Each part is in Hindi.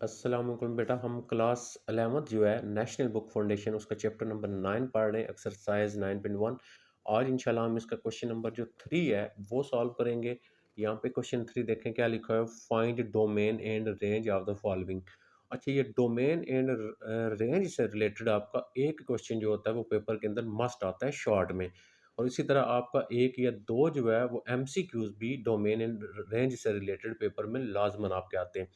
अस्सलाम वालेकुम बेटा। हम क्लास 11th जो है नेशनल बुक फाउंडेशन उसका चैप्टर नंबर 9 पढ़ रहे हैं, एक्सरसाइज 9.1। आज इंशाल्लाह हम इसका क्वेश्चन नंबर जो 3 है वो सॉल्व करेंगे। यहाँ पे क्वेश्चन 3 देखें क्या लिखा है, find domain and range of the following. अच्छा, ये डोमेन एंड रेंज से रिलेटेड आपका एक क्वेश्चन जो होता है वो पेपर के अंदर मस्ट आता है शॉर्ट में। और इसी तरह आपका एक या दो जो है वो एमसीक्यूज भी डोमेन एंड रेंज से रिलेटेड पेपर में लाजमन आपके आते हैं।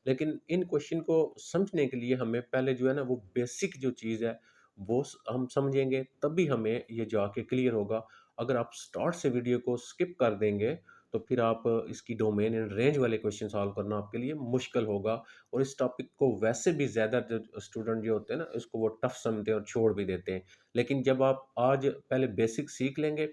लेकिन इन क्वेश्चन को समझने के लिए हमें पहले जो है ना वो बेसिक जो चीज़ है वो हम समझेंगे, तभी हमें ये जाके क्लियर होगा। अगर आप स्टार्ट से वीडियो को स्किप कर देंगे तो फिर आप इसकी डोमेन एंड रेंज वाले क्वेश्चन सॉल्व करना आपके लिए मुश्किल होगा। और इस टॉपिक को वैसे भी ज़्यादा जो स्टूडेंट जो होते हैं ना इसको वो टफ समझते हैं और छोड़ भी देते हैं। लेकिन जब आप आज पहले बेसिक सीख लेंगे,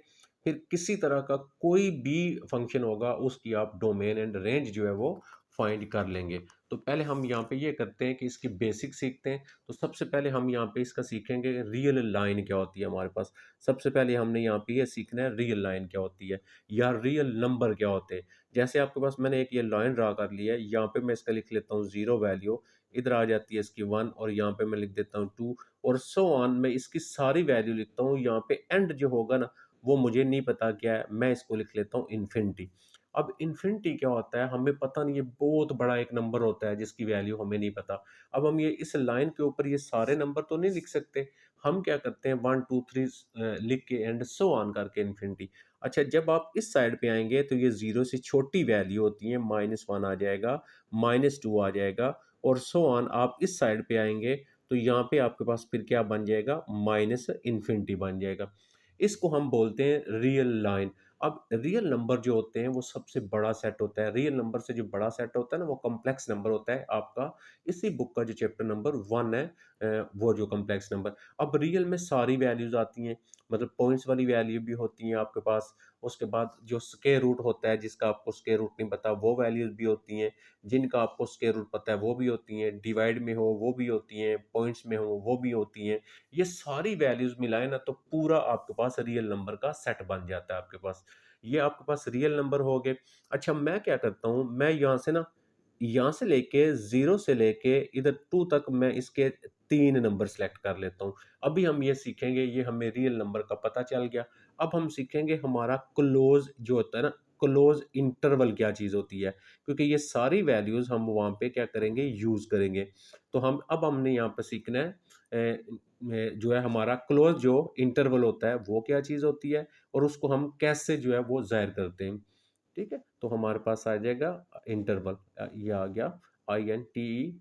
फिर किसी तरह का कोई भी फंक्शन होगा उसकी आप डोमेन एंड रेंज जो है वो फाइंड कर लेंगे। तो पहले हम यहाँ पे ये करते हैं कि इसकी बेसिक सीखते हैं। तो सबसे पहले हम यहाँ पे इसका सीखेंगे रियल लाइन क्या होती है हमारे पास। सबसे पहले हमने यहाँ पे ये सीखना है रियल लाइन क्या होती है या रियल नंबर क्या होते हैं। जैसे आपके पास मैंने एक ये लाइन ड्रा कर लिया है, यहाँ पे मैं इसका लिख लेता हूँ ज़ीरो वैल्यू, इधर आ जाती है इसकी वन, और यहाँ पे मैं लिख देता हूँ टू, और सो ऑन मैं इसकी सारी वैल्यू लिखता हूँ। यहाँ पे एंड जो होगा ना वो मुझे नहीं पता क्या है, मैं इसको लिख लेता हूँ इन्फिनिटी। अब इन्फिनिटी क्या होता है हमें पता नहीं, ये बहुत बड़ा एक नंबर होता है जिसकी वैल्यू हमें नहीं पता। अब हम ये इस लाइन के ऊपर ये सारे नंबर तो नहीं लिख सकते। हम क्या करते हैं वन टू थ्री लिख के एंड सो ऑन करके इन्फिनिटी। अच्छा, जब आप इस साइड पे आएंगे तो ये जीरो से छोटी वैल्यू होती है, माइनस वन आ जाएगा, माइनस टू आ जाएगा, और सो ऑन। आप इस साइड पे आएंगे तो यहाँ पे आपके पास फिर क्या बन जाएगा, माइनस इन्फिनिटी बन जाएगा। इसको हम बोलते हैं रियल लाइन। अब रियल नंबर जो होते हैं वो सबसे बड़ा सेट होता है। रियल नंबर से जो बड़ा सेट होता है ना वो कॉम्प्लेक्स नंबर होता है आपका। इसी बुक का जो चैप्टर नंबर 1 है, वो जो कॉम्प्लेक्स नंबर। अब रियल में सारी वैल्यूज आती हैं, मतलब पॉइंट्स वाली वैल्यू भी होती हैं आपके पास। उसके बाद जो स्क्वायर रूट होता है, जिसका आपको स्क्वायर रूट नहीं पता वो वैल्यूज भी होती हैं। जिनका आपको स्क्वायर रूट पता है वो भी होती हैं। डिवाइड में हो वो भी होती हैं, पॉइंट्स में हो वो भी होती हैं। ये सारी वैल्यूज मिलाए ना तो पूरा आपके पास रियल नंबर का सेट बन जाता है आपके पास। ये आपके पास रियल नंबर हो गए। अच्छा, मैं क्या करता हूँ, मैं यहाँ से ना, यहाँ से लेके जीरो से लेके इधर टू तक मैं इसके तीन नंबर सेलेक्ट कर लेता हूँ। अभी हम ये सीखेंगे, ये हमें रियल नंबर का पता चल गया। अब हम सीखेंगे हमारा क्लोज जो होता है ना, क्लोज इंटरवल क्या चीज़ होती है, क्योंकि ये सारी वैल्यूज हम वहाँ पे क्या करेंगे, यूज करेंगे। तो हम अब हमने यहाँ पे सीखना है जो है हमारा क्लोज जो इंटरवल होता है वो क्या चीज़ होती है, और उसको हम कैसे जो है वो ज़ाहिर करते हैं। ठीक है, तो हमारे पास आ जाएगा इंटरवल, ये आ गया I N T E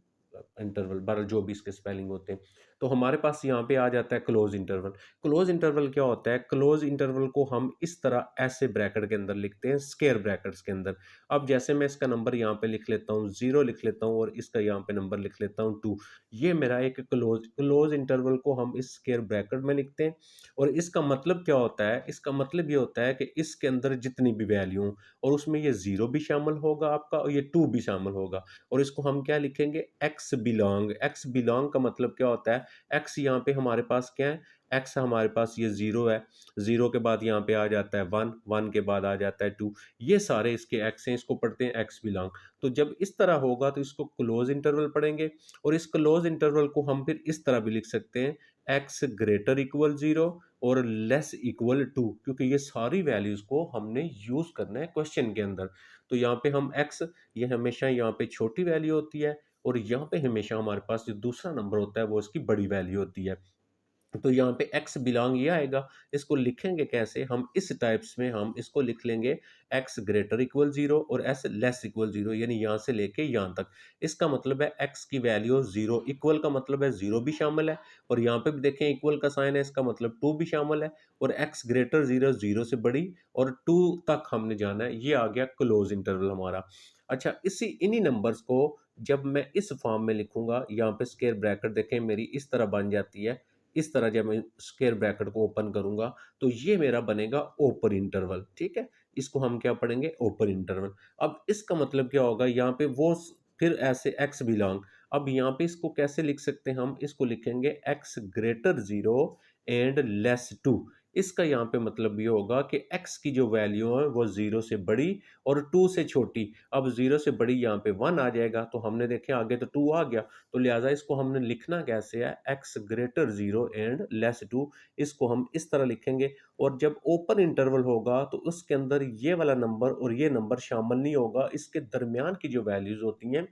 interval, बार जो भी इसके स्पेलिंग होते हैं। तो हमारे पास यहाँ पे आ जाता है क्लोज इंटरवल। क्लोज इंटरवल क्या होता है, क्लोज इंटरवल को हम इस तरह ऐसे ब्रैकेट के अंदर लिखते हैं, स्क्वायर ब्रैकेट्स के अंदर। अब जैसे मैं इसका नंबर यहाँ पे लिख लेता हूँ जीरो, लिख लेता हूँ, और इसका यहाँ पे नंबर लिख लेता हूँ टू। ये मेरा एक क्लोज इंटरवल को हम इस स्क्वायर ब्रैकेट में लिखते हैं। और इसका मतलब क्या होता है, इसका मतलब ये होता है कि इसके अंदर जितनी भी वैल्यू, और उसमें ये जीरो भी शामिल होगा आपका और ये टू भी शामिल होगा। और इसको हम क्या लिखेंगे, एक्स बिलोंग। एक्स बिलोंग का मतलब क्या होता है, एक्स यहाँ पे हमारे पास क्या है, एक्स हमारे पास ये जीरो है, जीरो के बाद यहाँ पे आ जाता है वन, वन के बाद आ जाता है टू। ये सारे इसके एक्स हैं, इसको पढ़ते हैं एक्स बिलोंग। तो जब इस तरह होगा तो इसको क्लोज इंटरवल पढ़ेंगे। और इस क्लोज इंटरवल को हम फिर इस तरह भी लिख सकते हैं, एक्स ग्रेटर इक्वल जीरो और लेस इक्वल टू, क्योंकि ये सारी वैल्यूज को हमने यूज करना है क्वेश्चन के अंदर। तो यहाँ पे हम एक्स, ये हमेशा यहाँ पे छोटी वैल्यू होती है, और यहाँ पे हमेशा हमारे पास जो दूसरा नंबर होता है वो इसकी बड़ी वैल्यू होती है। तो यहाँ पे एक्स बिलोंग ये आएगा। इसको लिखेंगे कैसे, हम इस टाइप्स में हम इसको लिख लेंगे, एक्स ग्रेटर इक्वल जीरो और एस लेस इक्वल जीरो, यानी यहाँ से लेके यहाँ तक। इसका मतलब है एक्स की वैल्यू जीरो, इक्वल का मतलब है जीरो भी शामिल है, और यहाँ पे भी देखें इक्वल का साइन है, इसका मतलब टू भी शामिल है। और एक्स ग्रेटर जीरो, जीरो से बड़ी, और टू तक हमने जाना है। ये आ गया क्लोज इंटरवल हमारा। अच्छा, इसी इन्हीं नंबर्स को जब मैं इस फॉर्म में लिखूंगा, यहाँ पे स्क्वायर ब्रैकेट देखें मेरी इस तरह बन जाती है। इस तरह जब मैं स्क्वायर ब्रैकेट को ओपन करूंगा तो ये मेरा बनेगा ओपन इंटरवल। ठीक है, इसको हम क्या पढ़ेंगे, ओपन इंटरवल। अब इसका मतलब क्या होगा, यहाँ पे वो फिर ऐसे एक्स बिलोंग। अब यहाँ पे इसको कैसे लिख सकते हैं, हम इसको लिखेंगे x greater zero and less two. इसका यहाँ पे मतलब ये होगा कि x की जो वैल्यू है वो 0 से बड़ी और 2 से छोटी। अब 0 से बड़ी यहाँ पे 1 आ जाएगा, तो हमने देखे आगे तो 2 आ गया, तो लिहाजा इसको हमने लिखना कैसे है, x ग्रेटर 0 एंड लेस 2, इसको हम इस तरह लिखेंगे। और जब ओपन इंटरवल होगा तो उसके अंदर ये वाला नंबर और ये नंबर शामिल नहीं होगा, इसके दरमियान की जो वैल्यूज होती हैं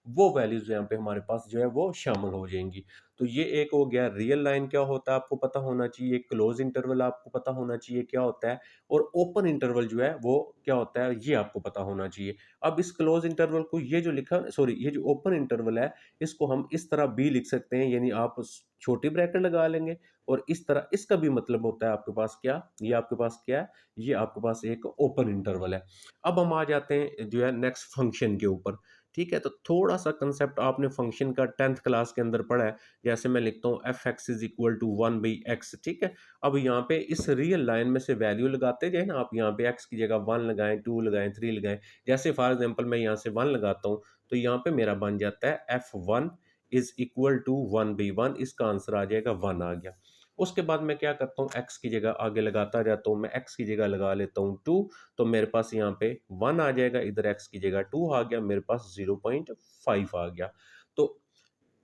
वो वैल्यूज यहाँ पे हमारे पास जो है वो शामिल हो जाएंगी। तो ये एक हो गया रियल लाइन क्या होता है आपको पता होना चाहिए, क्लोज इंटरवल आपको पता होना चाहिए क्या होता है, और ओपन इंटरवल जो है वो क्या होता है ये आपको पता होना चाहिए। अब इस क्लोज इंटरवल को ये जो लिखा, सॉरी, ये जो ओपन इंटरवल है इसको हम इस तरह भी लिख सकते हैं, यानी आप छोटी ब्रैकेट लगा लेंगे और इस तरह, इसका भी मतलब होता है आपके पास क्या, ये आपके पास क्या है, ये आपके पास एक ओपन इंटरवल है। अब हम आ जाते हैं जो है नेक्स्ट फंक्शन के ऊपर। ठीक है, तो थोड़ा सा कंसेप्ट आपने फंक्शन का 10th क्लास के अंदर पढ़ा है। जैसे मैं लिखता हूँ f x is equal to 1/x, ठीक है। अब यहाँ पे इस रियल लाइन में से वैल्यू लगाते जाए ना, आप यहाँ पे x की जगह 1 लगाएं, 2 लगाएं, 3 लगाएं। जैसे फॉर एग्जांपल मैं यहाँ से 1 लगाता हूँ, तो यहाँ पे मेरा बन जाता है f1 इज इक्वल टू 1/1, इसका आंसर आ जाएगा 1 आ गया। उसके बाद मैं क्या करता हूँ, x की जगह आगे लगाता जाता हूँ, मैं x की जगह लगा लेता हूँ 2, तो मेरे पास यहाँ पे 1 आ जाएगा, इधर x की जगह 2 आ गया, मेरे पास 0.5 आ गया। तो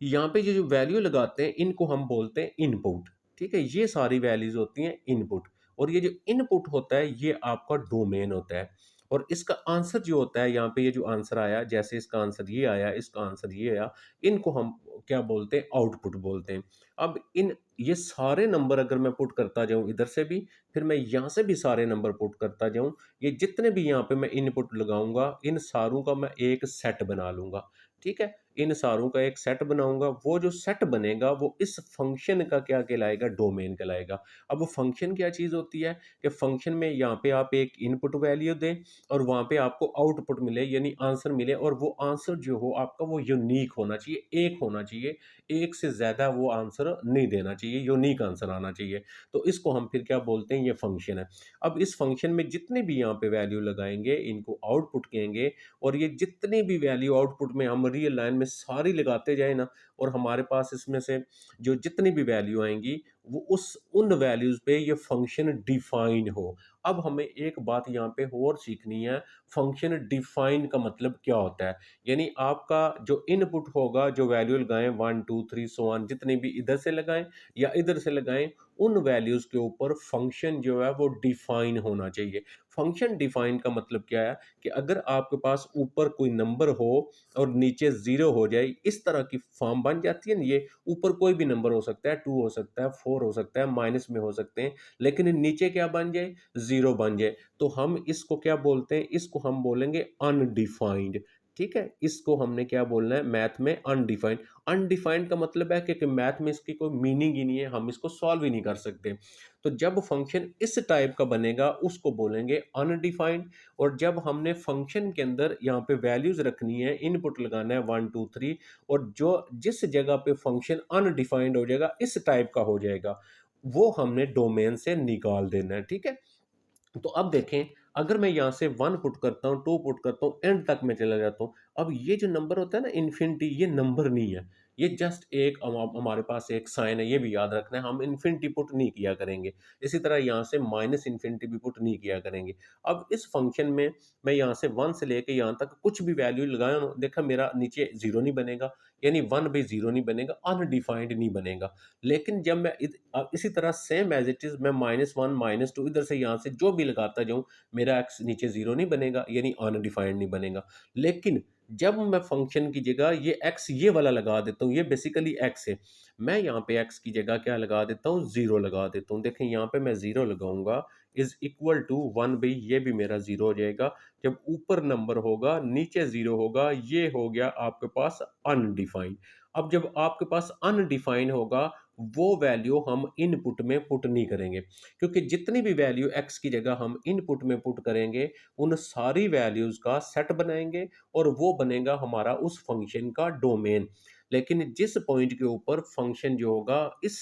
यहाँ पे ये जो वैल्यू लगाते हैं इनको हम बोलते हैं इनपुट। ठीक है, ये सारी वैल्यूज होती हैं इनपुट, और ये जो इनपुट होता है ये आपका डोमेन होता है। और इसका आंसर जो होता है, यहाँ पे ये जो आंसर आया, जैसे इसका आंसर ये आया, इसका आंसर ये आया, इनको हम क्या बोलते हैं, आउटपुट बोलते हैं। अब इन ये सारे नंबर अगर मैं पुट करता जाऊं इधर से भी, फिर मैं यहाँ से भी सारे नंबर पुट करता जाऊं, ये जितने भी यहाँ पे मैं इनपुट लगाऊंगा इन सारों का मैं एक सेट बना लूंगा। ठीक है, इन सारों का एक सेट बनाऊंगा, वो जो सेट बनेगा वो इस फंक्शन का क्या कहलाएगा, डोमेन कहलाएगा। अब वो फंक्शन क्या चीज होती है कि फंक्शन में यहाँ पे आप एक इनपुट वैल्यू दें और वहां पे आपको आउटपुट मिले, यानी आंसर मिले, और वो आंसर जो हो आपका वो यूनिक होना चाहिए, एक होना चाहिए, एक से ज्यादा वो आंसर नहीं देना चाहिए, यूनिक आंसर आना चाहिए। तो इसको हम फिर क्या बोलते हैं, ये फंक्शन है। अब इस फंक्शन में जितने भी यहाँ पे वैल्यू लगाएंगे इनको आउटपुट कहेंगे, और ये जितनी भी वैल्यू आउटपुट में हम रियल लाइन में सारी लगाते जाए ना, और हमारे पास इसमें से जो जितनी भी वैल्यू आएंगी वो उस उन वैल्यूज पे ये फंक्शन डिफाइन हो। अब हमें एक बात यहाँ पे और सीखनी है, फंक्शन डिफाइन का मतलब क्या होता है। यानी आपका जो इनपुट होगा, जो वैल्यू लगाएं 1 2 3 सो ऑन, जितनी भी इधर से लगाएं या इधर से लगाएं, उन वैल्यूज के ऊपर फंक्शन जो है वो डिफाइन होना चाहिए। फंक्शन डिफाइन का मतलब क्या है कि अगर आपके पास ऊपर कोई नंबर हो और नीचे जीरो हो जाए, इस तरह की फॉर्म बन जाती है ना, ये ऊपर कोई भी नंबर हो सकता है, 2 हो सकता है, 4 हो सकता है, माइनस में हो सकते हैं, लेकिन नीचे क्या बन जाए, जीरो बन जाए, तो हम इसको क्या बोलते हैं, इसको हम बोलेंगे अनडिफाइंड। ठीक है, इसको हमने क्या बोलना है मैथ में, अनडिफाइंड। अनडिफाइंड का मतलब है कि मैथ में इसकी कोई मीनिंग ही नहीं है, हम इसको सॉल्व ही नहीं कर सकते। तो जब फंक्शन इस टाइप का बनेगा उसको बोलेंगे अनडिफाइंड। और जब हमने फंक्शन के अंदर यहाँ पे वैल्यूज रखनी है, इनपुट लगाना है 1 2 3, और जो जिस जगह पे फंक्शन अनडिफाइंड हो जाएगा, इस टाइप का हो जाएगा, वो हमने डोमेन से निकाल देना है। ठीक है, तो अब देखें, अगर मैं यहाँ से 1 पुट करता हूँ, 2 पुट करता हूँ, एंड तक मैं चला जाता हूँ, अब ये जो नंबर होता है ना इन्फिनिटी, ये नंबर नहीं है, ये जस्ट एक हमारे पास एक साइन है, ये भी याद रखना है, हम इन्फिनिटी पुट नहीं किया करेंगे। इसी तरह यहाँ से माइनस इन्फिनिटी भी पुट नहीं किया करेंगे। अब इस फंक्शन में मैं यहाँ से 1 से लेके यहाँ तक कुछ भी वैल्यू लगाया ना, देखा मेरा नीचे जीरो नहीं बनेगा, यानी 1/0 नहीं बनेगा, अनडिफाइंड नहीं बनेगा। लेकिन जब मैं इसी तरह सेम एज इट इज मैं -1 -2 इधर से यहाँ से जो भी लगाता जाऊँ, मेरा एक्स नीचे जीरो नहीं बनेगा, यानी अनडिफाइंड नहीं बनेगा। लेकिन जब मैं फंक्शन की जगह ये एक्स ये वाला लगा देता हूँ, ये बेसिकली एक्स है, मैं यहाँ पे एक्स की जगह क्या लगा देता हूँ, जीरो लगा देता हूँ। देखें यहाँ पे मैं जीरो लगाऊंगा, इज इक्वल टू 1/, ये भी मेरा जीरो हो जाएगा। जब ऊपर नंबर होगा नीचे जीरो होगा, ये हो गया आपके पास अनडिफाइंड। अब जब आपके पास अनडिफाइंड होगा, वो वैल्यू हम इनपुट में पुट नहीं करेंगे, क्योंकि जितनी भी वैल्यू x की जगह हम इनपुट में पुट करेंगे, उन सारी वैल्यूज का सेट बनाएंगे और वो बनेगा हमारा उस फंक्शन का डोमेन। लेकिन जिस पॉइंट के ऊपर फंक्शन जो होगा इस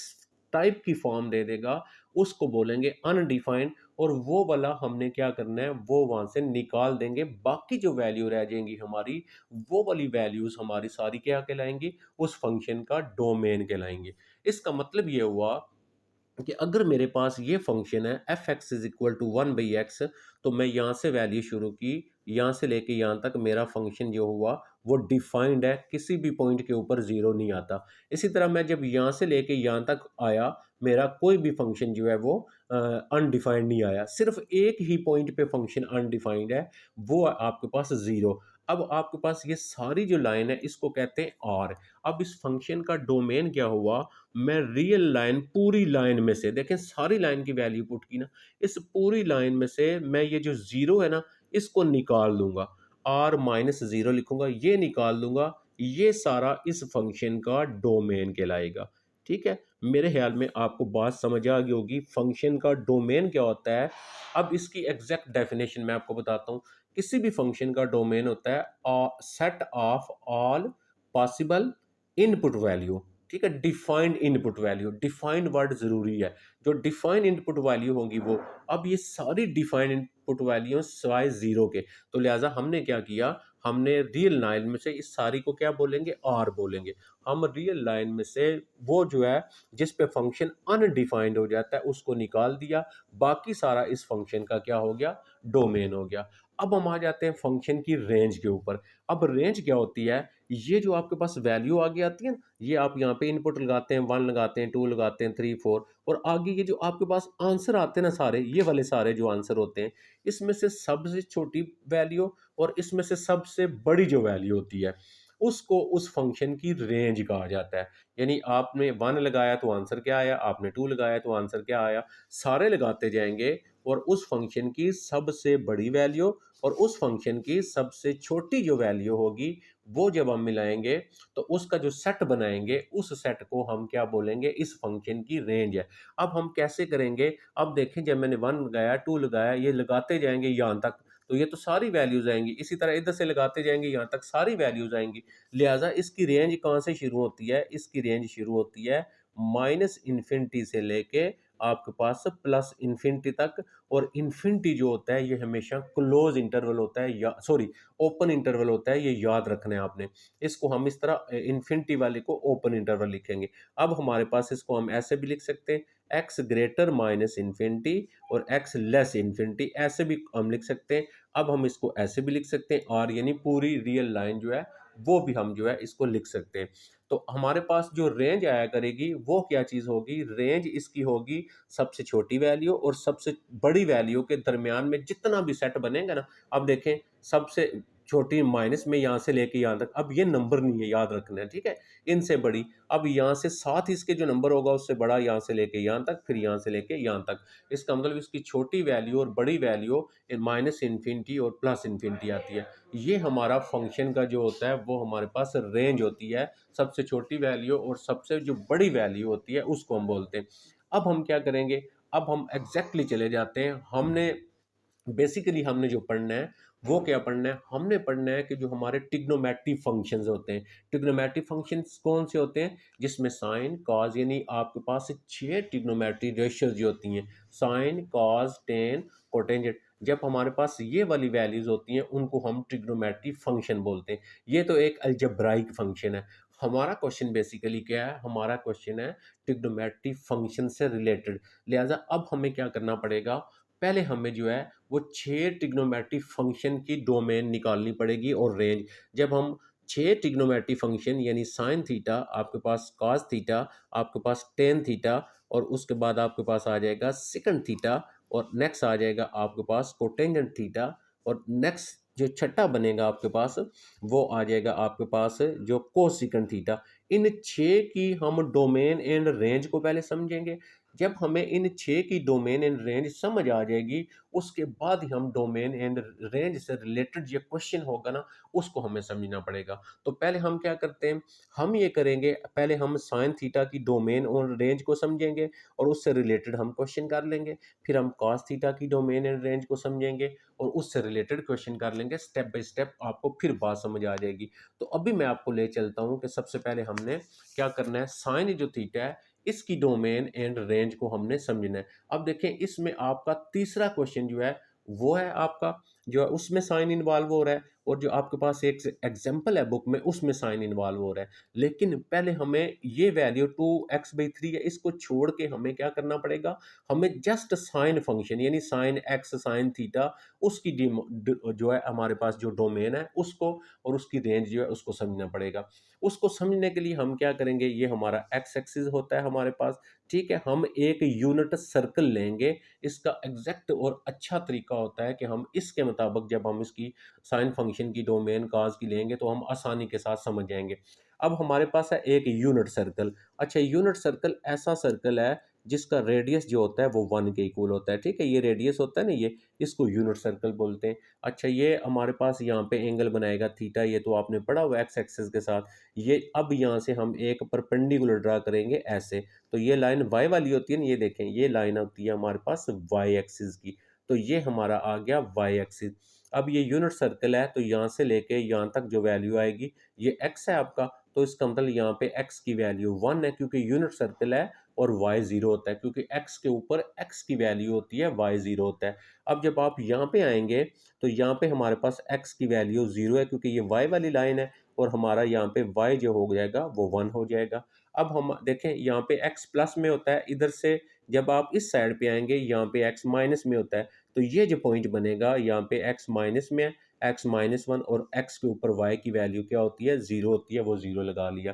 टाइप की फॉर्म दे देगा, उसको बोलेंगे अनडिफाइंड, और वो वाला हमने क्या करना है, वो वहां से निकाल देंगे। बाकी जो वैल्यू रह जाएंगी हमारी, वो वाली वैल्यूज हमारी सारी क्या कहलाएंगी, उस फंक्शन का डोमेन कहलाएंगे। इसका मतलब ये हुआ कि अगर मेरे पास ये फंक्शन है f x is equal to 1/x, तो मैं यहाँ से वैल्यू शुरू की, यहाँ से लेके यहाँ तक मेरा फंक्शन जो हुआ वो डिफाइंड है, किसी भी पॉइंट के ऊपर जीरो नहीं आता। इसी तरह मैं जब यहाँ से लेके यहाँ तक आया, मेरा कोई भी फंक्शन जो है वो अनडिफाइंड नहीं आया, सिर्फ एक ही पॉइंट पे फंक्शन अनडिफाइंड है, वो है आपके पास जीरो। अब आपके पास ये सारी जो लाइन है इसको कहते हैं आर। अब इस फंक्शन का डोमेन क्या हुआ, मैं रियल लाइन, पूरी लाइन में से देखें, सारी लाइन की वैल्यू पुट की ना, इस पूरी लाइन में से मैं ये जो जीरो है ना इसको निकाल लूंगा, आर माइनस जीरो लिखूंगा, ये निकाल दूंगा, ये सारा इस फंक्शन का डोमेन कहलाएगा। ठीक है, मेरे ख्याल में आपको बात समझ आ गई होगी फंक्शन का डोमेन क्या होता है। अब इसकी एग्जैक्ट डेफिनेशन मैं आपको बताता हूँ। किसी भी फंक्शन का डोमेन होता है set of all possible input value. ठीक है, defined input value, defined word जरूरी है, जो डिफाइंड इनपुट वैल्यू होंगी वो, अब ये सारी डिफाइंड इनपुट वैल्यू सिवाय जीरो के, तो लिहाजा हमने क्या किया, हमने रियल लाइन में से इस सारी को क्या बोलेंगे, आर बोलेंगे। हम रियल लाइन में से वो जो है जिस पे फंक्शन अनडिफाइंड हो जाता है उसको निकाल दिया, बाकी सारा इस फंक्शन का क्या हो गया, डोमेन हो गया। अब हम आ जाते हैं फंक्शन की रेंज के ऊपर। अब रेंज क्या होती है, ये जो आपके पास वैल्यू आगे आती है, ये आप यहाँ पे इनपुट लगाते हैं, 1 लगाते हैं, 2 लगाते हैं, 3 4, और आगे ये जो आपके पास आंसर आते हैं ना सारे, ये वाले सारे जो आंसर होते हैं, इसमें से सबसे छोटी वैल्यू और इसमें से सबसे बड़ी जो वैल्यू होती है उसको उस फंक्शन की रेंज कहा जाता है। यानी आपने 1 लगाया तो आंसर क्या आया, आपने 2 लगाया तो आंसर क्या आया, सारे लगाते जाएंगे और उस फंक्शन की सबसे बड़ी वैल्यू और उस फंक्शन की सबसे छोटी जो वैल्यू होगी वो जब हम मिलाएंगे तो उसका जो सेट बनाएंगे, उस सेट को हम क्या बोलेंगे, इस फंक्शन की रेंज है। अब हम कैसे करेंगे, अब देखें जब मैंने 1 लगाया, 2 लगाया, ये लगाते जाएंगे यहाँ तक, तो ये तो सारी वैल्यूज आएंगी, इसी तरह इधर से लगाते जाएंगे यहाँ तक सारी वैल्यूज आएंगी। लिहाजा इसकी रेंज कहाँ से शुरू होती है, इसकी रेंज शुरू होती है माइनस इन्फिनिटी से लेके आपके पास प्लस इन्फिनिटी तक। और इन्फिनिटी जो होता है ये हमेशा क्लोज इंटरवल होता है, या सॉरी ओपन इंटरवल होता है, ये याद रखना है आपने। इसको हम इस तरह इन्फिनिटी वाले को ओपन इंटरवल लिखेंगे। अब हमारे पास इसको हम ऐसे भी लिख सकते हैं, एक्स ग्रेटर माइनस इन्फिनिटी और एक्स लेस इन्फिनिटी, ऐसे भी हम लिख सकते हैं। अब हम इसको ऐसे भी लिख सकते हैं, और यानी पूरी रियल लाइन जो है वो भी हम जो है इसको लिख सकते हैं। तो हमारे पास जो रेंज आया करेगी वो क्या चीज़ होगी, रेंज इसकी होगी सबसे छोटी वैल्यू और सबसे बड़ी वैल्यू के दरमियान में जितना भी सेट बनेगा ना। अब देखें, सबसे छोटी माइनस में यहाँ से लेके यहाँ तक, अब ये नंबर नहीं है, याद रखना है, ठीक है, इनसे बड़ी। अब यहाँ से साथ इसके जो नंबर होगा उससे बड़ा, यहाँ से लेके यहाँ तक, फिर यहाँ से लेके यहाँ तक। इसका मतलब इसकी छोटी वैल्यू और बड़ी वैल्यू माइनस इन्फिनिटी और प्लस इन्फिनिटी आती है। ये हमारा फंक्शन का जो होता है वो हमारे पास रेंज होती है, सबसे छोटी वैल्यू और सबसे जो बड़ी वैल्यू होती है उसको हम बोलते हैं। अब हम क्या करेंगे, अब हम एग्जैक्टली चले जाते हैं, हमने बेसिकली हमने जो पढ़ना है वो क्या पढ़ना है, हमने पढ़ना है कि जो हमारे ट्रिग्नोमेट्री फंक्शंस होते हैं, ट्रिग्नोमेट्री फंक्शंस कौन से होते हैं, जिसमें साइन कॉज, यानी आपके पास 6 ट्रिग्नोमेट्री रेशियोज जो होती हैं, साइन कॉज टेन कोटेंजेंट, जब हमारे पास ये वाली वैल्यूज होती हैं उनको हम ट्रिग्नोमेट्री फंक्शन बोलते हैं। ये तो एक अलजेब्राइक फंक्शन है। हमारा क्वेश्चन बेसिकली क्या है, हमारा क्वेश्चन है ट्रिग्नोमेट्री फंक्शन से रिलेटेड। लिहाजा अब हमें क्या करना पड़ेगा, पहले हमें जो है वो 6 ट्रिग्नोमेट्री फंक्शन की डोमेन निकालनी पड़ेगी और रेंज। जब हम 6 ट्रिग्नोमेट्री फंक्शन यानी साइन थीटा, आपके पास कॉस थीटा, आपके पास टेन थीटा, और उसके बाद आपके पास आ जाएगा सेकंड थीटा, और नेक्स्ट आ जाएगा आपके पास कोटेंजेंट थीटा, और नेक्स्ट जो छठा बनेगा आपके पास वो आ जाएगा आपके पास जो कोसिकेंट थीटा। इन 6 की हम डोमेन एंड रेंज को पहले समझेंगे। जब हमें इन 6 की डोमेन एंड रेंज समझ आ जाएगी उसके बाद ही हम डोमेन एंड रेंज से रिलेटेड जो क्वेश्चन होगा ना उसको हमें समझना पड़ेगा। तो पहले हम क्या करते हैं, हम ये करेंगे, पहले हम साइन थीटा की डोमेन और रेंज को समझेंगे और उससे रिलेटेड हम क्वेश्चन कर लेंगे। फिर हम कॉस थीटा की डोमेन एंड रेंज को समझेंगे और उससे रिलेटेड क्वेश्चन कर लेंगे। स्टेप बाय स्टेप आपको फिर बात समझ आ जाएगी। तो अभी मैं आपको ले चलता हूँ कि सबसे पहले हमने क्या करना है, साइन जो थीटा है इसकी डोमेन एंड रेंज को हमने समझना है। अब देखें, इसमें आपका तीसरा क्वेश्चन जो है वो है आपका, जो है उसमें साइन इन्वॉल्व हो रहा है, और जो आपके पास एक एग्जाम्पल है बुक में उसमें साइन इन्वॉल्व हो रहा है। लेकिन पहले हमें ये वैल्यू 2x/3 है, इसको छोड़ के हमें क्या करना पड़ेगा, हमें जस्ट साइन फंक्शन यानी साइन एक्स साइन थीटा उसकी जो है हमारे पास जो डोमेन है उसको और उसकी रेंज जो है उसको समझना पड़ेगा। उसको समझने के लिए हम क्या करेंगे, ये हमारा एक्स एक्सिस होता है हमारे पास, ठीक है। हम एक यूनिट सर्कल लेंगे, इसका एग्जैक्ट और अच्छा तरीका होता है कि हम इसके मुताबिक जब हम इसकी साइन फंक्शन की डोमेन काज की लेंगे तो हम आसानी के साथ समझ जाएंगे। अब हमारे पास है एक यूनिट सर्कल। अच्छा, यूनिट सर्कल ऐसा सर्कल है जिसका रेडियस जो होता है वो 1 के इक्वल होता है, ठीक है। ये रेडियस होता है ना, ये इसको यूनिट सर्कल बोलते हैं। अच्छा, ये हमारे पास यहाँ पे एंगल बनाएगा थीटा, ये तो आपने पढ़ा हुआ एक्स एक्सिस के साथ। ये अब यहाँ से हम एक परपेंडिकुलर ड्रा करेंगे ऐसे, तो ये लाइन वाई वाली होती है ना, ये देखें ये लाइन होती है हमारे पास वाई एक्सिस की, तो ये हमारा आ गया वाई एक्सिस। अब ये यूनिट सर्कल है तो यहाँ से लेके यहाँ तक जो वैल्यू आएगी ये एक्स है आपका, तो इसका मतलब यहाँ पे एक्स की वैल्यू 1 है क्योंकि यूनिट सर्कल है, और y 0 होता है क्योंकि x के ऊपर x की वैल्यू होती है, y 0 होता है। अब जब आप यहाँ पे आएंगे तो यहाँ पे हमारे पास x की वैल्यू 0 है क्योंकि ये y वाली लाइन है, और हमारा यहाँ पे y जो हो जाएगा वो 1 हो जाएगा। अब हम देखें यहाँ पे x प्लस में होता है, इधर से जब आप इस साइड पे आएंगे यहाँ पे x माइनस में होता है, तो ये जो पॉइंट बनेगा यहाँ पे x माइनस में है, x-1, और x के ऊपर y की वैल्यू क्या होती है, 0 होती है, वो 0 लगा लिया।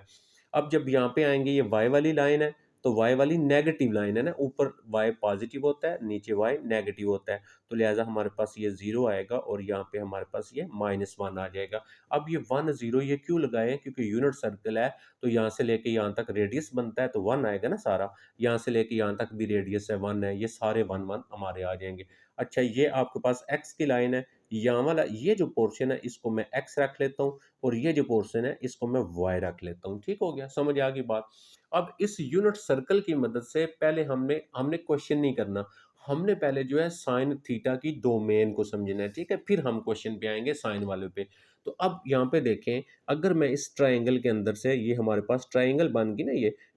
अब जब यहाँ पे आएंगे ये y वाली लाइन है, तो y वाली नेगेटिव लाइन है ना, ऊपर y पॉजिटिव होता है नीचे y नेगेटिव होता है, तो लिहाजा हमारे पास ये 0 आएगा और यहाँ पे हमारे पास ये -1 आ जाएगा। अब ये 1 0 ये क्यों लगाए हैं, क्योंकि यूनिट सर्कल है तो यहाँ से लेके यहाँ तक रेडियस बनता है तो 1 आएगा ना सारा, यहाँ से लेके यहाँ तक भी रेडियस है 1 है, ये सारे 1 1 हमारे आ जाएंगे। अच्छा, ये आपके पास x की लाइन है, यहाँ वाला ये जो पोर्शन है इसको मैं x रख लेता हूँ, और ये जो पोर्शन है इसको मैं y रख लेता हूँ। ठीक हो गया, समझ आ गई बात। अब इस यूनिट सर्कल की मदद से पहले हमने हमने क्वेश्चन नहीं करना, हमने पहले जो है साइन थीटा की डोमेन को समझना है, ठीक है, फिर हम क्वेश्चन पे आएंगे साइन वाले पे। तो अब यहाँ पे देखें, अगर मैं इस ट्राइंगल के अंदर से, ये हमारे पास ट्राइंगल बन गई ना,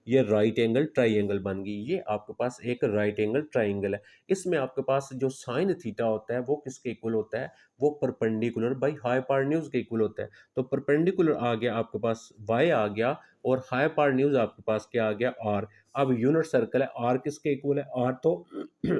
ये राइट एंगल ट्राइंगल बन गई, ये आपके पास एक राइट एंगल ट्राइंगल है। इसमें आपके पास जो साइन थीटा होता है वो किसके इक्वल होता है, वो परपेंडिकुलर बाई हाइपोटेन्यूज के इक्वल होता है। तो परपेंडिकुलर आ गया आपके पास y आ गया, और हाइपोटेन्यूज आपके पास क्या आ गया, r। अब यूनिट सर्कल है, r किसके इक्वल है, r तो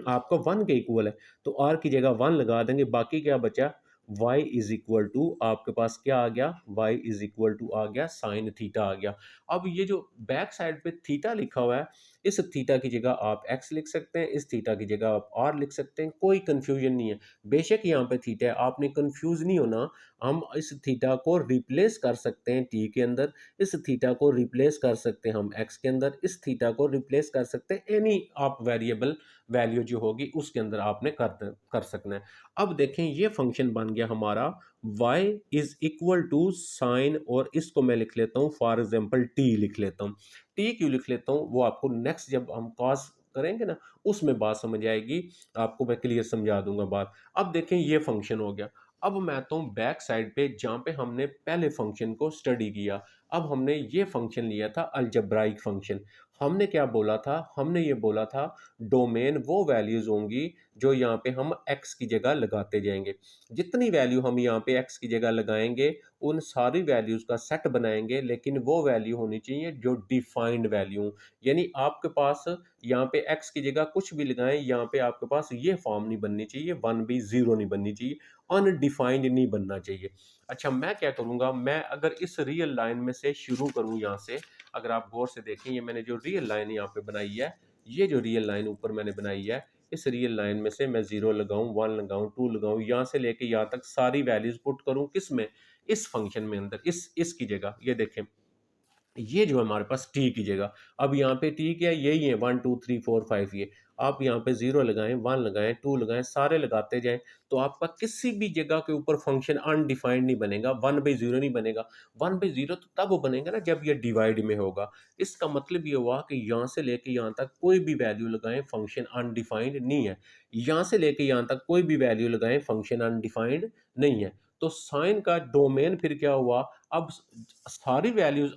आपका 1 के इक्वल है, तो r की जगह 1 लगा देंगे, बाकी क्या बचा, y इज इक्वल टू आपके पास क्या आ गया, y इज इक्वल टू आ गया साइन थीटा आ गया। अब ये जो बैक साइड पे थीटा लिखा हुआ है, इस थीटा की जगह आप x लिख सकते हैं, इस थीटा की जगह आप r लिख सकते हैं, कोई कंफ्यूजन नहीं है। बेशक यहाँ पे थीटा है, आपने कंफ्यूज नहीं होना। हम इस थीटा को रिप्लेस कर सकते हैं t के अंदर, इस थीटा को रिप्लेस कर सकते हैं हम x के अंदर, इस थीटा को रिप्लेस कर सकते हैं एनी आप वेरिएबल वैल्यू जो होगी उसके अंदर आपने कर सकना है। अब देखें ये फंक्शन बन गया हमारा y is equal to sine, और इसको मैं लिख लेता हूँ फॉर एग्जाम्पल t लिख लेता हूँ। t क्यों लिख लेता हूँ, वो आपको नेक्स्ट जब हम कॉस करेंगे ना उसमें बात समझ आएगी, आपको मैं क्लियर समझा दूंगा बात। अब देखें ये फंक्शन हो गया। अब मैं आता हूँ बैक साइड पे जहाँ पे हमने पहले फंक्शन को स्टडी किया। अब हमने ये फंक्शन लिया था अलजेब्राइक फंक्शन। हमने क्या बोला था, हमने ये बोला था डोमेन वो वैल्यूज होंगी जो यहाँ पे हम x की जगह लगाते जाएंगे। जितनी वैल्यू हम यहाँ पे x की जगह लगाएंगे उन सारी वैल्यूज का सेट बनाएंगे, लेकिन वो वैल्यू होनी चाहिए जो डिफाइंड वैल्यू, यानी आपके पास यहाँ पे x की जगह कुछ भी लगाएं, यहाँ पे आपके पास ये फॉर्म नहीं बननी चाहिए, 1 भी 0 नहीं बननी चाहिए, अनडिफाइंड नहीं बनना चाहिए। अच्छा, मैं क्या करूँगा, मैं अगर इस रियल लाइन में से शुरू करूँ यहाँ से, अगर आप गौर से देखें ये मैंने जो रियल लाइन यहाँ पे बनाई है, ये जो रियल लाइन ऊपर मैंने बनाई है, इस रियल लाइन में से मैं 0 लगाऊं, 1 लगाऊं, 2 लगाऊं, यहाँ से लेके यहाँ तक सारी वैल्यूज पुट करूं, किस में, इस फंक्शन में अंदर, इसकी जगह ये देखें, ये जो हमारे पास टी की जगह, अब यहाँ पे टी क्या है, यही है 1 2 3 4 5, ये आप यहाँ पे 0 लगाएं, 1 लगाएं, 2 लगाएं, सारे लगाते जाएं, तो आपका किसी भी जगह के ऊपर फंक्शन अनडिफाइंड नहीं बनेगा, 1/0 नहीं बनेगा। 1/0 तो तब बनेगा ना जब ये डिवाइड में होगा। इसका मतलब ये हुआ कि यहाँ से लेके यहाँ तक कोई भी वैल्यू लगाएं फंक्शन अनडिफाइंड नहीं है, यहाँ से लेके यहाँ तक कोई भी वैल्यू लगाएं फंक्शन अनडिफाइंड नहीं है। तो साइन का डोमेन फिर क्या हुआ, अब सारी वैल्यूज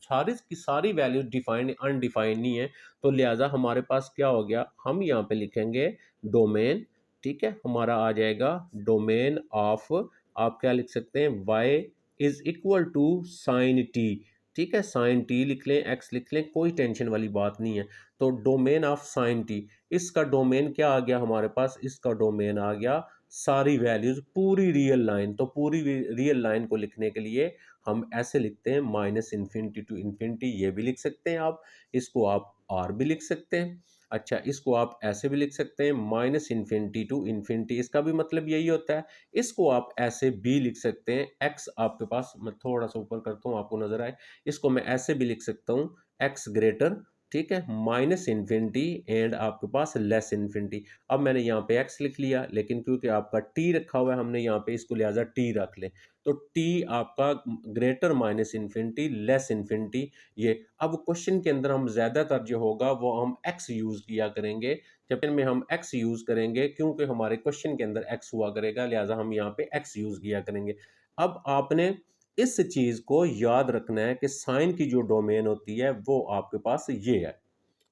सारी की सारी वैल्यूज डिफाइंड अनडिफाइंड नहीं है, तो लिहाजा हमारे पास क्या हो गया, हम यहाँ पे लिखेंगे डोमेन, ठीक है, हमारा आ जाएगा डोमेन ऑफ आप क्या लिख सकते हैं, y is equal to sine t. ठीक है, साइन टी लिख लें, x लिख लें, कोई टेंशन वाली बात नहीं है। तो डोमेन ऑफ साइन टी, इसका डोमेन क्या आ गया हमारे पास, इसका डोमेन आ गया सारी वैल्यूज, पूरी रियल लाइन। तो पूरी रियल लाइन को लिखने के लिए हम ऐसे लिखते हैं माइनस इन्फिनिटी टू इन्फिनिटी, ये भी लिख सकते हैं आप, इसको आप आर भी लिख सकते हैं। अच्छा, इसको आप ऐसे भी लिख सकते हैं माइनस इन्फिनिटी टू इन्फिनिटी, इसका भी मतलब यही होता है। इसको आप ऐसे भी लिख सकते हैं, एक्स आपके पास, मैं थोड़ा सा ऊपर करता हूँ आपको नजर आए, इसको मैं ऐसे भी लिख सकता हूँ, एक्स ग्रेटर, ठीक है, माइनस इन्फिनिटी एंड आपके पास लेस इन्फिनिटी। अब मैंने यहाँ पे एक्स लिख लिया, लेकिन क्योंकि आपका टी रखा हुआ है हमने यहाँ पे, इसको लिहाजा टी रख ले। तो टी आपका greater minus infinity less infinity, ये अब क्वेश्चन के अंदर हम ज्यादातर जो होगा वो हम एक्स यूज किया करेंगे, जब इनमें हम एक्स यूज करेंगे क्योंकि हमारे क्वेश्चन के अंदर एक्स हुआ करेगा, लिहाजा हम यहाँ पे एक्स यूज किया करेंगे। अब आपने इस चीज को याद रखना है कि साइन की जो डोमेन होती है वो आपके पास ये है।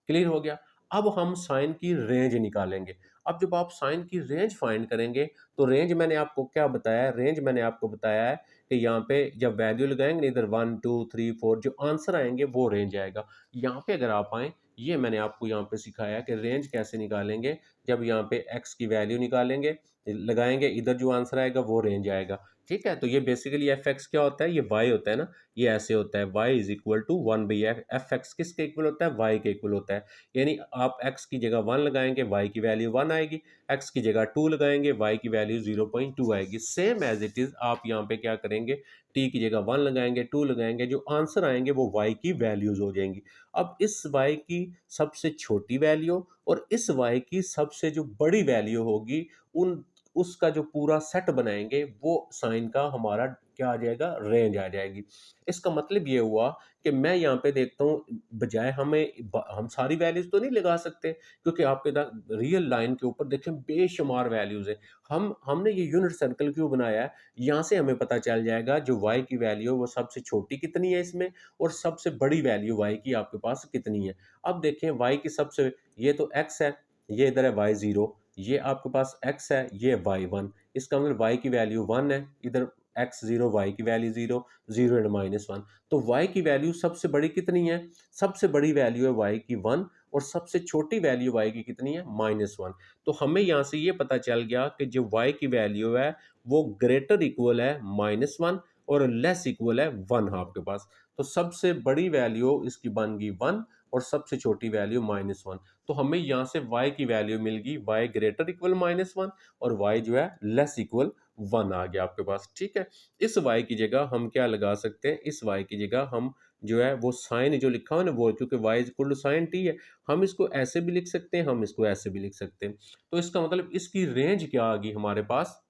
क्लियर हो गया। अब हम साइन की रेंज निकालेंगे। अब जब आप साइन की रेंज फाइंड करेंगे, तो रेंज मैंने आपको क्या बताया है, रेंज मैंने आपको बताया है कि यहाँ पे जब वैल्यू लगाएंगे इधर 1 2 3 4 जो आंसर आएंगे वो रेंज आएगा। यहाँ पे अगर आप आए, ये मैंने आपको यहाँ पे सिखाया कि रेंज कैसे निकालेंगे। जब यहाँ पे एक्स की वैल्यू निकालेंगे, लगाएंगे, इधर जो आंसर आएगा वो रेंज आएगा। ठीक है, तो ये बेसिकली एफ एक्स क्या होता है, ये वाई होता है ना, ये ऐसे होता है, y is equal to 1/f। F x किसके इक्वल होता है, y के इक्वल होता है। यानी आप x की जगह 1 लगाएंगे, y की वैल्यू 1 आएगी, x की जगह 2 लगाएंगे, y की वैल्यू 0.2 आएगी। सेम एज इट इज आप यहाँ पे क्या करेंगे, t की जगह 1 लगाएंगे, 2 लगाएंगे, जो आंसर आएंगे वो y की वैल्यूज हो जाएंगी। अब इस y की सबसे छोटी वैल्यू और इस y की सबसे जो बड़ी वैल्यू होगी, उन उसका जो पूरा सेट बनाएंगे वो साइन का हमारा क्या आ जाएगा, रेंज आ जाएगी। इसका मतलब ये हुआ कि मैं यहाँ पे देखता हूँ, बजाय हम सारी वैल्यूज तो नहीं लगा सकते, क्योंकि आपके रियल लाइन के ऊपर देखें बेशुमार वैल्यूज है। हमने ये यूनिट सर्कल क्यों बनाया है, यहाँ से हमें पता चल जाएगा जो y की वैल्यू वो सबसे छोटी कितनी है इसमें, और सबसे बड़ी वैल्यू y की आपके पास कितनी है। अब देखें y की सबसे, ये तो x है, ये इधर है y0, ये आपके पास x है, ये y1, इसका मतलब y की वैल्यू 1 है, इधर x0, y की वैल्यू 0, 0 एंड -1। तो y की वैल्यू सबसे बड़ी कितनी है, सबसे बड़ी वैल्यू है y की 1, और सबसे छोटी वैल्यू y की कितनी है, -1। तो हमें यहाँ से ये पता चल गया कि जो y की वैल्यू है वो ग्रेटर इक्वल है -1 और लेस इक्वल है 1 आपके पास। तो सबसे बड़ी वैल्यू इसकी बन गई 1 और सबसे छोटी वैल्यू -1। तो हमें यहाँ से y की वैल्यू मिल गई, y ग्रेटर इक्वल -1 और y जो है लेस इक्वल 1 आ गया आपके पास। ठीक है, इस y की जगह हम क्या लगा सकते हैं, इस y की जगह हम जो है वो साइन जो लिखा हुआ है ना, वो क्योंकि y equal to sine t है, हम इसको ऐसे भी लिख सकते हैं, हम इसको ऐसे भी लिख सकते हैं। तो इसका मतलब इसकी रेंज क्या आ गई हमारे पास,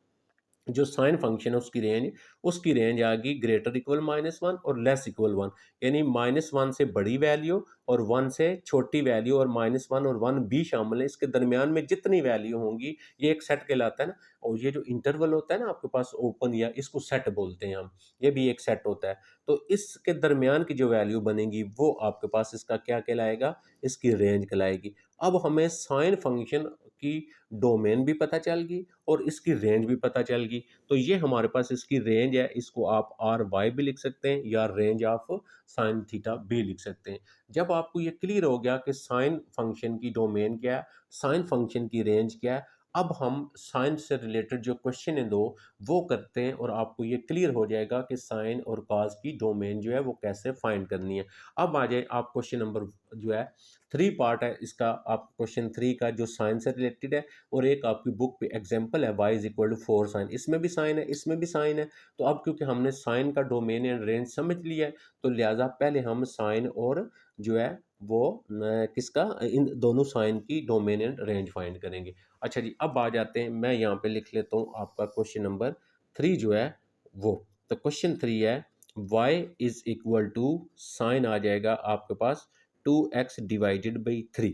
जो साइन फंक्शन है उसकी रेंज आ गई ग्रेटर इक्वल -1 और लेस इक्वल 1। यानी -1 से बड़ी वैल्यू और 1 से छोटी वैल्यू, और -1 और 1 भी शामिल है, इसके दरमियान में जितनी वैल्यू होंगी ये एक सेट कहलाता है ना। और ये जो इंटरवल होता है ना आपके पास ओपन, या इसको सेट बोलते हैं हम, ये भी एक सेट होता है। तो इसके दरमियान की जो वैल्यू बनेगी वो आपके पास इसका क्या कहलाएगा, इसकी रेंज कहलाएगी। अब हमें साइन फंक्शन की डोमेन भी पता चल गई और इसकी रेंज भी पता चल गई। तो ये हमारे पास इसकी रेंज है, इसको आप आर वाई भी लिख सकते हैं या रेंज ऑफ साइन थीटा भी लिख सकते हैं। जब आपको ये क्लियर हो गया कि साइन फंक्शन की डोमेन क्या है, साइन फंक्शन की रेंज क्या है, अब हम साइन से रिलेटेड जो क्वेश्चन है दो वो करते हैं, और आपको ये क्लियर हो जाएगा कि साइन और कॉस की डोमेन जो है वो कैसे फाइंड करनी है। अब आ जाए आप क्वेश्चन नंबर जो है 3 पार्ट है इसका, आप क्वेश्चन 3 का जो साइन से रिलेटेड है, और एक आपकी बुक पे एग्जांपल है y is equal to 4 sine, इसमें भी साइन है, इसमें भी साइन है। तो अब क्योंकि हमने साइन का डोमेन एंड रेंज समझ लिया है, तो लिहाजा पहले हम साइन और जो है वो किसका, इन दोनों साइन की डोमेन एंड रेंज फाइंड करेंगे। अच्छा जी, अब आ जाते हैं, मैं यहाँ पे लिख लेता हूँ आपका क्वेश्चन नंबर 3 जो है वो। तो क्वेश्चन 3 है y is equal to sine आ जाएगा आपके पास 2x डिवाइडेड बाई 3।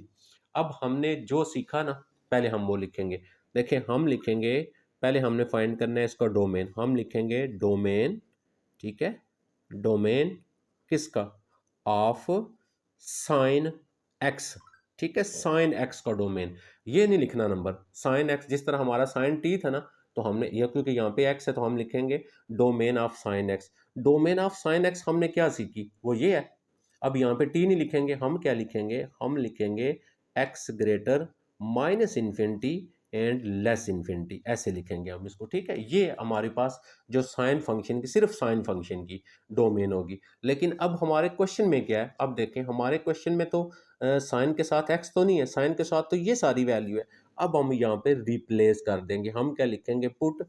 अब हमने जो सीखा ना, पहले हम वो लिखेंगे। देखिए हम लिखेंगे, पहले हमने फाइंड करना है इसका डोमेन, हम लिखेंगे डोमेन, ठीक है, डोमेन किसका, ऑफ साइन एक्स। ठीक है, साइन एक्स का डोमेन, ये नहीं लिखना नंबर, साइन एक्स, जिस तरह हमारा साइन टी था ना, तो हमने यह, क्योंकि यहाँ पे x है तो हम लिखेंगे domain of sine x। Domain of sine x हमने क्या सीखी, वो ये है। अब यहाँ पे t नहीं लिखेंगे, हम क्या लिखेंगे, हम लिखेंगे x greater minus infinity and less infinity, ऐसे लिखेंगे हम इसको, ठीक है। ये हमारे पास जो साइन फंक्शन की, सिर्फ साइन फंक्शन की डोमेन होगी। लेकिन अब हमारे क्वेश्चन में क्या है, अब देखें हमारे क्वेश्चन में तो साइन के साथ x तो नहीं है, साइन के साथ तो ये सारी वैल्यू है। अब हम यहाँ पे रिप्लेस कर देंगे, हम क्या लिखेंगे, put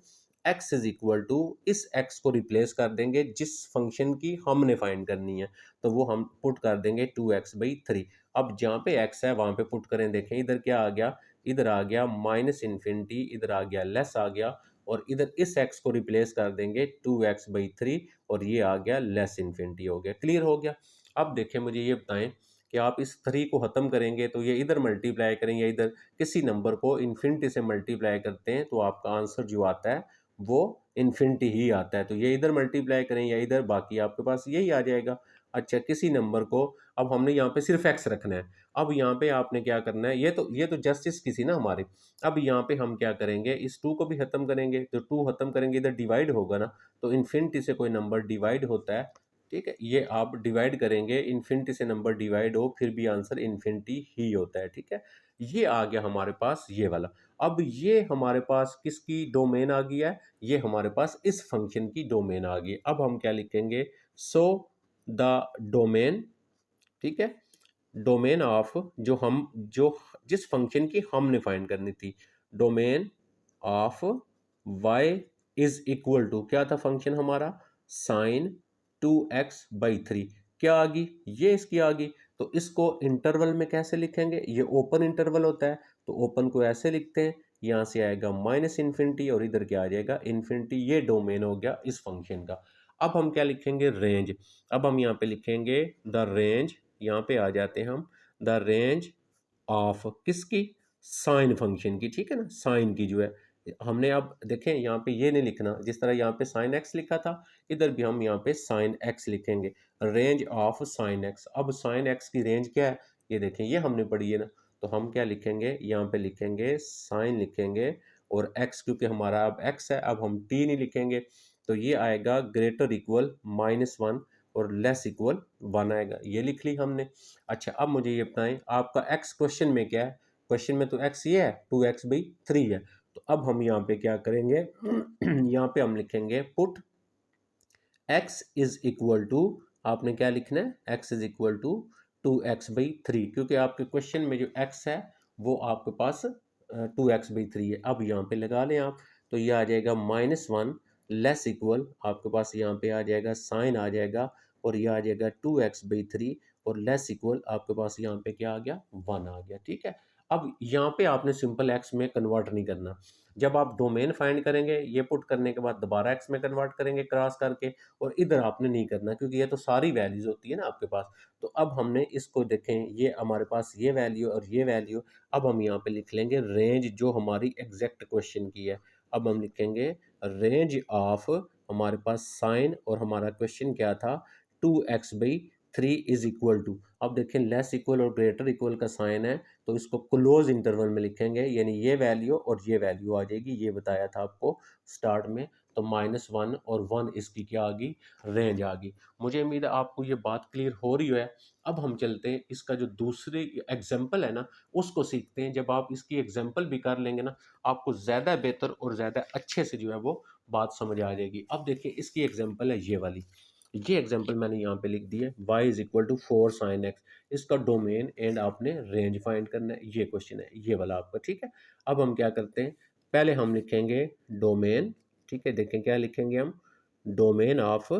x is equal to, इस x को रिप्लेस कर देंगे जिस फंक्शन की हमने फाइंड करनी है, तो वो हम पुट कर देंगे 2x/3। अब जहाँ पे x है वहाँ पे पुट करें, देखें इधर क्या आ गया, इधर आ गया माइनस इन्फिनिटी, इधर आ गया लेस आ गया, और इधर इस x को रिप्लेस कर देंगे 2x/3, और ये आ गया लेस इन्फिनिटी हो गया। क्लियर हो गया। अब देखें मुझे ये बताएं कि आप इस 3 को ख़त्म करेंगे तो ये इधर मल्टीप्लाई करें या इधर किसी नंबर को इन्फिनिटी से मल्टीप्लाई करते हैं तो आपका आंसर जो आता है वो इन्फिनिटी ही आता है। तो ये इधर मल्टीप्लाई करें या इधर, बाकी आपके पास यही आ जाएगा। अच्छा, किसी नंबर को, अब हमने यहाँ पे सिर्फ x रखना है। अब यहाँ पे आपने क्या करना है, ये तो जस्टिस की थी ना हमारी। अब यहाँ पे हम क्या करेंगे, इस 2 को भी ख़त्म करेंगे, तो 2 ख़त्म करेंगे इधर डिवाइड होगा ना, तो इन्फिनिटी से कोई नंबर डिवाइड होता है, ठीक है। ये आप डिवाइड करेंगे, इन्फिनिटी से नंबर डिवाइड हो फिर भी आंसर इन्फिनिटी ही होता है, ठीक है। ये आ गया हमारे पास ये वाला। अब ये हमारे पास किसकी डोमेन आ गई है, ये हमारे पास इस फंक्शन की डोमेन आ गई। अब हम क्या लिखेंगे, सो द डोमेन, ठीक है, डोमेन ऑफ, जो जिस फंक्शन की हमने फाइंड करनी थी, domain of y is equal to, क्या था फंक्शन हमारा, साइन 2x/3। क्या आ गई, ये इसकी आ गई। तो इसको इंटरवल में कैसे लिखेंगे, ये ओपन इंटरवल होता है, तो ओपन को ऐसे लिखते हैं, यहाँ से आएगा माइनस इन्फिनिटी और इधर क्या आ जाएगा इन्फिनिटी। ये डोमेन हो गया इस फंक्शन का। अब हम क्या लिखेंगे, रेंज। अब हम यहाँ पे लिखेंगे द रेंज, यहाँ पे आ जाते हैं हम, द रेंज ऑफ किसकी, साइन फंक्शन की, ठीक है ना, साइन की जो है हमने, अब देखें यहाँ पे ये नहीं लिखना, जिस तरह यहाँ पे साइन एक्स लिखा था इधर भी हम यहाँ पे साइन एक्स लिखेंगे, रेंज ऑफ साइन एक्स। अब साइन एक्स की रेंज क्या है, ये देखें, ये हमने पढ़ी है ना, तो हम क्या लिखेंगे, यहाँ पे लिखेंगे साइन लिखेंगे, और एक्स क्योंकि हमारा अब एक्स है, अब हम टी नहीं लिखेंगे, तो ये आएगा ग्रेटर इक्वल -1 और लेस इक्वल 1 आएगा, ये लिख ली हमने। अच्छा, अब मुझे ये बताएं आपका x क्वेश्चन में क्या है, क्वेश्चन में तो x ये है 2x/3 है, तो अब हम यहाँ पे क्या करेंगे यहाँ पे हम लिखेंगे put x is equal to, आपने क्या लिखना है, x is equal to 2x/3, क्योंकि आपके क्वेश्चन में जो x है वो आपके पास 2x/3 है। अब यहाँ पे लगा लें आप, तो ये आ जाएगा -1 लेस इक्वल, आपके पास यहाँ पे आ जाएगा साइन आ जाएगा, और ये आ जाएगा 2x/3, और लेस इक्वल आपके पास यहाँ पे क्या आ गया, 1 आ गया, ठीक है। अब यहाँ पे आपने सिंपल x में कन्वर्ट नहीं करना, जब आप डोमेन फाइंड करेंगे ये पुट करने के बाद दोबारा x में कन्वर्ट करेंगे क्रॉस करके, और इधर आपने नहीं करना क्योंकि ये तो सारी वैल्यूज होती है ना आपके पास। तो अब हमने इसको देखें, ये हमारे पास ये वैल्यू और ये वैल्यू, अब हम यहाँ पे लिख लेंगे रेंज जो हमारी एग्जैक्ट क्वेश्चन की है। अब हम लिखेंगे रेंज ऑफ, हमारे पास साइन और हमारा क्वेश्चन क्या था 2x/3 इज इक्वल टू, अब देखें लेस इक्वल और ग्रेटर इक्वल का साइन है, तो इसको क्लोज इंटरवल में लिखेंगे, यानी ये वैल्यू और ये वैल्यू आ जाएगी, ये बताया था आपको स्टार्ट में। तो -1 और 1 इसकी क्या आ गई, रेंज आ गई। मुझे उम्मीद है आपको ये बात क्लियर हो रही है। अब हम चलते हैं इसका जो दूसरी एग्जाम्पल है ना, उसको सीखते हैं। जब आप इसकी एग्जाम्पल भी कर लेंगे ना, आपको ज़्यादा बेहतर और ज़्यादा अच्छे से जो है वो बात समझ आ जाएगी। अब देखिए इसकी एग्जाम्पल है ये वाली, ये एग्जाम्पल मैंने यहाँ पे लिख दी है, y is equal to 4 sine x, इसका डोमेन एंड आपने रेंज फाइंड करना है, ये क्वेश्चन है ये वाला आपका, ठीक है। अब हम क्या करते हैं, पहले हम लिखेंगे डोमेन, ठीक है, देखें क्या लिखेंगे हम, डोमेन ऑफ,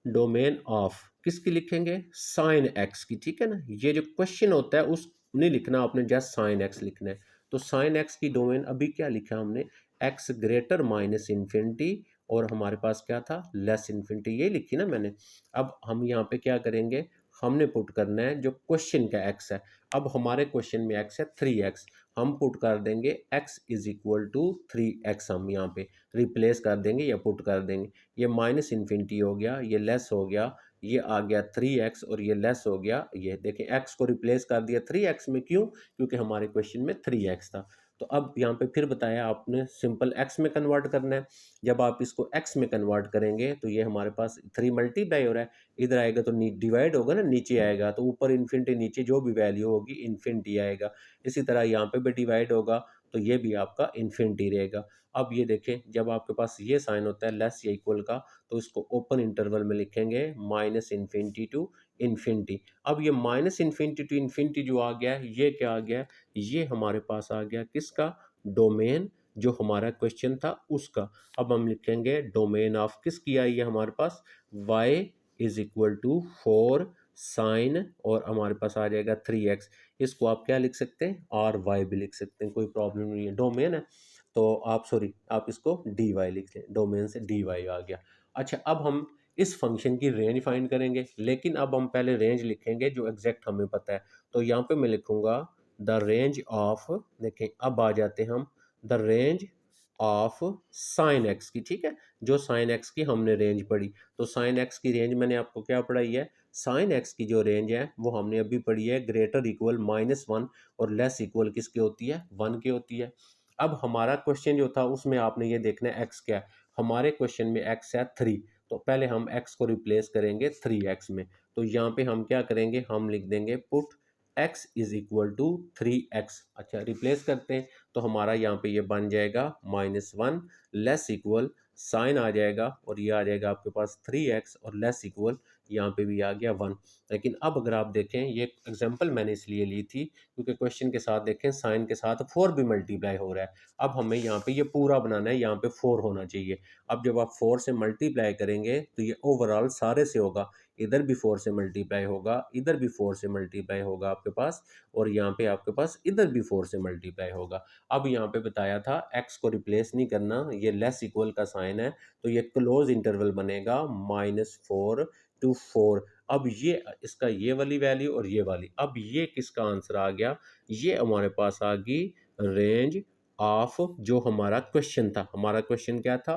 डोमेन ऑफ किसकी लिखेंगे, साइन एक्स की, ठीक है ना। ये जो क्वेश्चन होता है उस नहीं लिखना आपने, जस्ट साइन एक्स लिखना है। तो साइन एक्स की डोमेन अभी क्या लिखा हमने, एक्स ग्रेटर माइनस इन्फिनिटी, और हमारे पास क्या था लेस इन्फिनिटी, ये लिखी ना मैंने। अब हम यहाँ पे क्या करेंगे, हमने पुट करना है जो क्वेश्चन का एक्स है। अब हमारे क्वेश्चन में एक्स है 3x, हम पुट कर देंगे x is equal to 3x, हम यहाँ पे रिप्लेस कर देंगे या पुट कर देंगे। ये माइनस इन्फिनिटी हो गया, ये लेस हो गया, ये आ गया 3x और ये लेस हो गया। ये देखें x को रिप्लेस कर दिया 3x में, क्यों, क्योंकि हमारे क्वेश्चन में 3x था। तो अब यहाँ पे फिर बताया आपने सिंपल एक्स में कन्वर्ट करना है। जब आप इसको एक्स में कन्वर्ट करेंगे तो ये हमारे पास 3 मल्टीप्लाई हो रहा है, इधर आएगा तो डिवाइड होगा ना, नीचे आएगा तो ऊपर इन्फिनिटी, नीचे जो भी वैल्यू होगी इन्फिनिटी आएगा। इसी तरह यहाँ पे भी डिवाइड होगा तो ये भी आपका इन्फिनिटी रहेगा। अब ये देखें, जब आपके पास ये साइन होता है लेस या इक्वल का, तो इसको ओपन इंटरवल में लिखेंगे माइनस इन्फिनिटी टू इन्फिनिटी। अब ये माइनस इन्फिनिटी टू इन्फिनिटी जो आ गया है, ये क्या आ गया, ये हमारे पास आ गया किसका, डोमेन, जो हमारा क्वेश्चन था उसका। अब हम लिखेंगे डोमेन ऑफ किसकी आई है हमारे पास, y is equal to 4 sine, और हमारे पास आ जाएगा 3x। इसको आप क्या लिख सकते हैं, आर वाई भी लिख सकते हैं, कोई प्रॉब्लम नहीं है, डोमेन है तो आप सॉरी आप इसको डी वाई लिख लें, डोमेन से डी वाई आ गया। अच्छा, अब हम इस फंक्शन की रेंज फाइंड करेंगे, लेकिन अब हम पहले रेंज लिखेंगे जो एग्जैक्ट हमें पता है। तो यहाँ पे मैं लिखूंगा द रेंज ऑफ, देखें अब आ जाते हैं हम, the range of sine x की, ठीक है, जो साइन एक्स की हमने रेंज पढ़ी। तो साइन एक्स की रेंज मैंने आपको क्या पढ़ाई है, साइन एक्स की जो रेंज है वो हमने अभी पढ़ी है, ग्रेटर इक्वल -1 और लेस इक्वल किसकी होती है, 1 की होती है। अब हमारा क्वेश्चन जो था उसमें आपने ये देखना है एक्स क्या है, हमारे क्वेश्चन में एक्स है 3, तो पहले हम एक्स को रिप्लेस करेंगे 3x में। तो यहाँ पे हम क्या करेंगे, हम लिख देंगे put x is equal to 3x। अच्छा, रिप्लेस करते हैं तो हमारा यहाँ पे ये बन जाएगा -1 लेस इक्वल, साइन आ जाएगा और ये आ जाएगा आपके पास 3x, और लेस इक्वल यहाँ पे भी आ गया 1। लेकिन अब अगर आप देखें, ये एग्जांपल मैंने इसलिए ली थी क्योंकि क्वेश्चन के साथ देखें साइन के साथ 4 भी मल्टीप्लाई हो रहा है। अब हमें यहाँ पे ये पूरा बनाना है, यहाँ पे 4 होना चाहिए। अब जब आप 4 से मल्टीप्लाई करेंगे तो ये ओवरऑल सारे से होगा, इधर भी 4 से मल्टीप्लाई होगा, इधर भी 4 से मल्टीप्लाई होगा आपके पास, और यहाँ पे आपके पास इधर भी 4 से मल्टीप्लाई होगा। अब यहाँ पे बताया था x को रिप्लेस नहीं करना, ये लेस इक्वल का साइन है तो ये क्लोज इंटरवल बनेगा -4 टू 4। अब ये इसका ये वाली वैल्यू और ये वाली, अब ये किसका आंसर आ गया, ये हमारे पास आ गई रेंज ऑफ जो हमारा क्वेश्चन था। हमारा क्वेश्चन क्या था,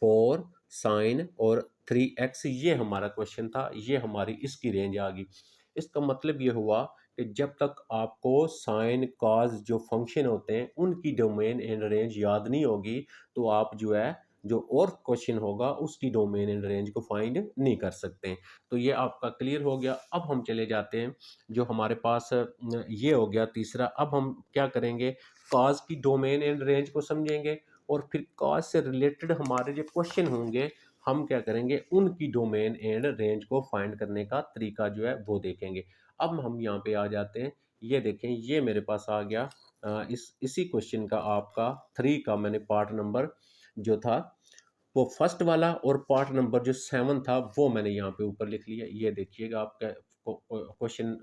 4 साइन और 3x, ये हमारा क्वेश्चन था, ये हमारी इसकी रेंज आ गई। इसका मतलब ये हुआ कि जब तक आपको साइन कॉज जो फंक्शन होते हैं उनकी डोमेन एंड रेंज याद नहीं होगी, तो आप जो है जो और क्वेश्चन होगा उसकी डोमेन एंड रेंज को फाइंड नहीं कर सकते। तो ये आपका क्लियर हो गया। अब हम चले जाते हैं जो हमारे पास ये हो गया तीसरा। अब हम क्या करेंगे, कॉज की डोमेन एंड रेंज को समझेंगे, और फिर कॉज से रिलेटेड हमारे जो क्वेश्चन होंगे हम क्या करेंगे, उनकी डोमेन एंड रेंज को फाइंड करने का तरीका जो है वो देखेंगे। अब हम यहाँ पे आ जाते हैं, ये देखें ये मेरे पास आ गया इसी क्वेश्चन का आपका 3 का मैंने पार्ट नंबर जो था वो फर्स्ट वाला, और पार्ट नंबर जो 7 था वो मैंने यहाँ पे ऊपर लिख लिया। ये देखिएगा आपका क्वेश्चन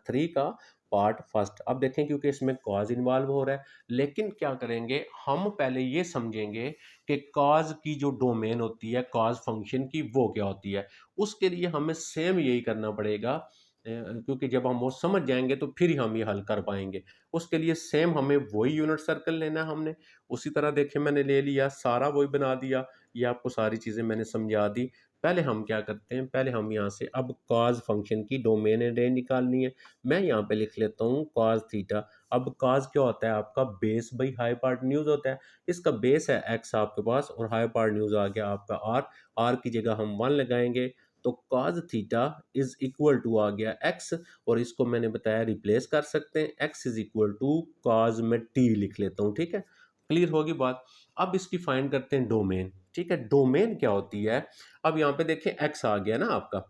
3 का पार्ट फर्स्ट। अब देखें क्योंकि इसमें कॉज इन्वॉल्व हो रहा है, लेकिन क्या करेंगे हम पहले ये समझेंगे कि कॉज की जो डोमेन होती है कॉज फंक्शन की वो क्या होती है। उसके लिए हमें सेम यही करना पड़ेगा, क्योंकि जब हम वो समझ जाएंगे तो फिर ही हम ये हल कर पाएंगे। उसके लिए सेम हमें वही यूनिट सर्कल लेना है हमने, उसी तरह देखें मैंने ले लिया, सारा वही बना दिया, ये आपको सारी चीज़ें मैंने समझा दी। पहले हम क्या करते हैं, पहले हम यहाँ से अब कॉज फंक्शन की डोमेन एंड रेंज निकालनी है। मैं यहाँ पे लिख लेता हूँ कॉज थीटा। अब कॉज क्या होता है आपका, बेस बाई हाइपोटेन्यूज होता है। इसका बेस है एक्स आपके पास, और हाइपोटेन्यूज आ गया आपका आर। आर की जगह हम 1 लगाएंगे तो cos theta is equal to आ गया एक्स, और इसको मैंने बताया रिप्लेस कर सकते हैं, x is equal to cos में टी लिख लेता हूँ, ठीक है, क्लियर होगी बात। अब इसकी फाइंड करते हैं डोमेन, ठीक है, डोमेन क्या होती है। अब यहाँ पे देखें एक्स आ गया ना आपका,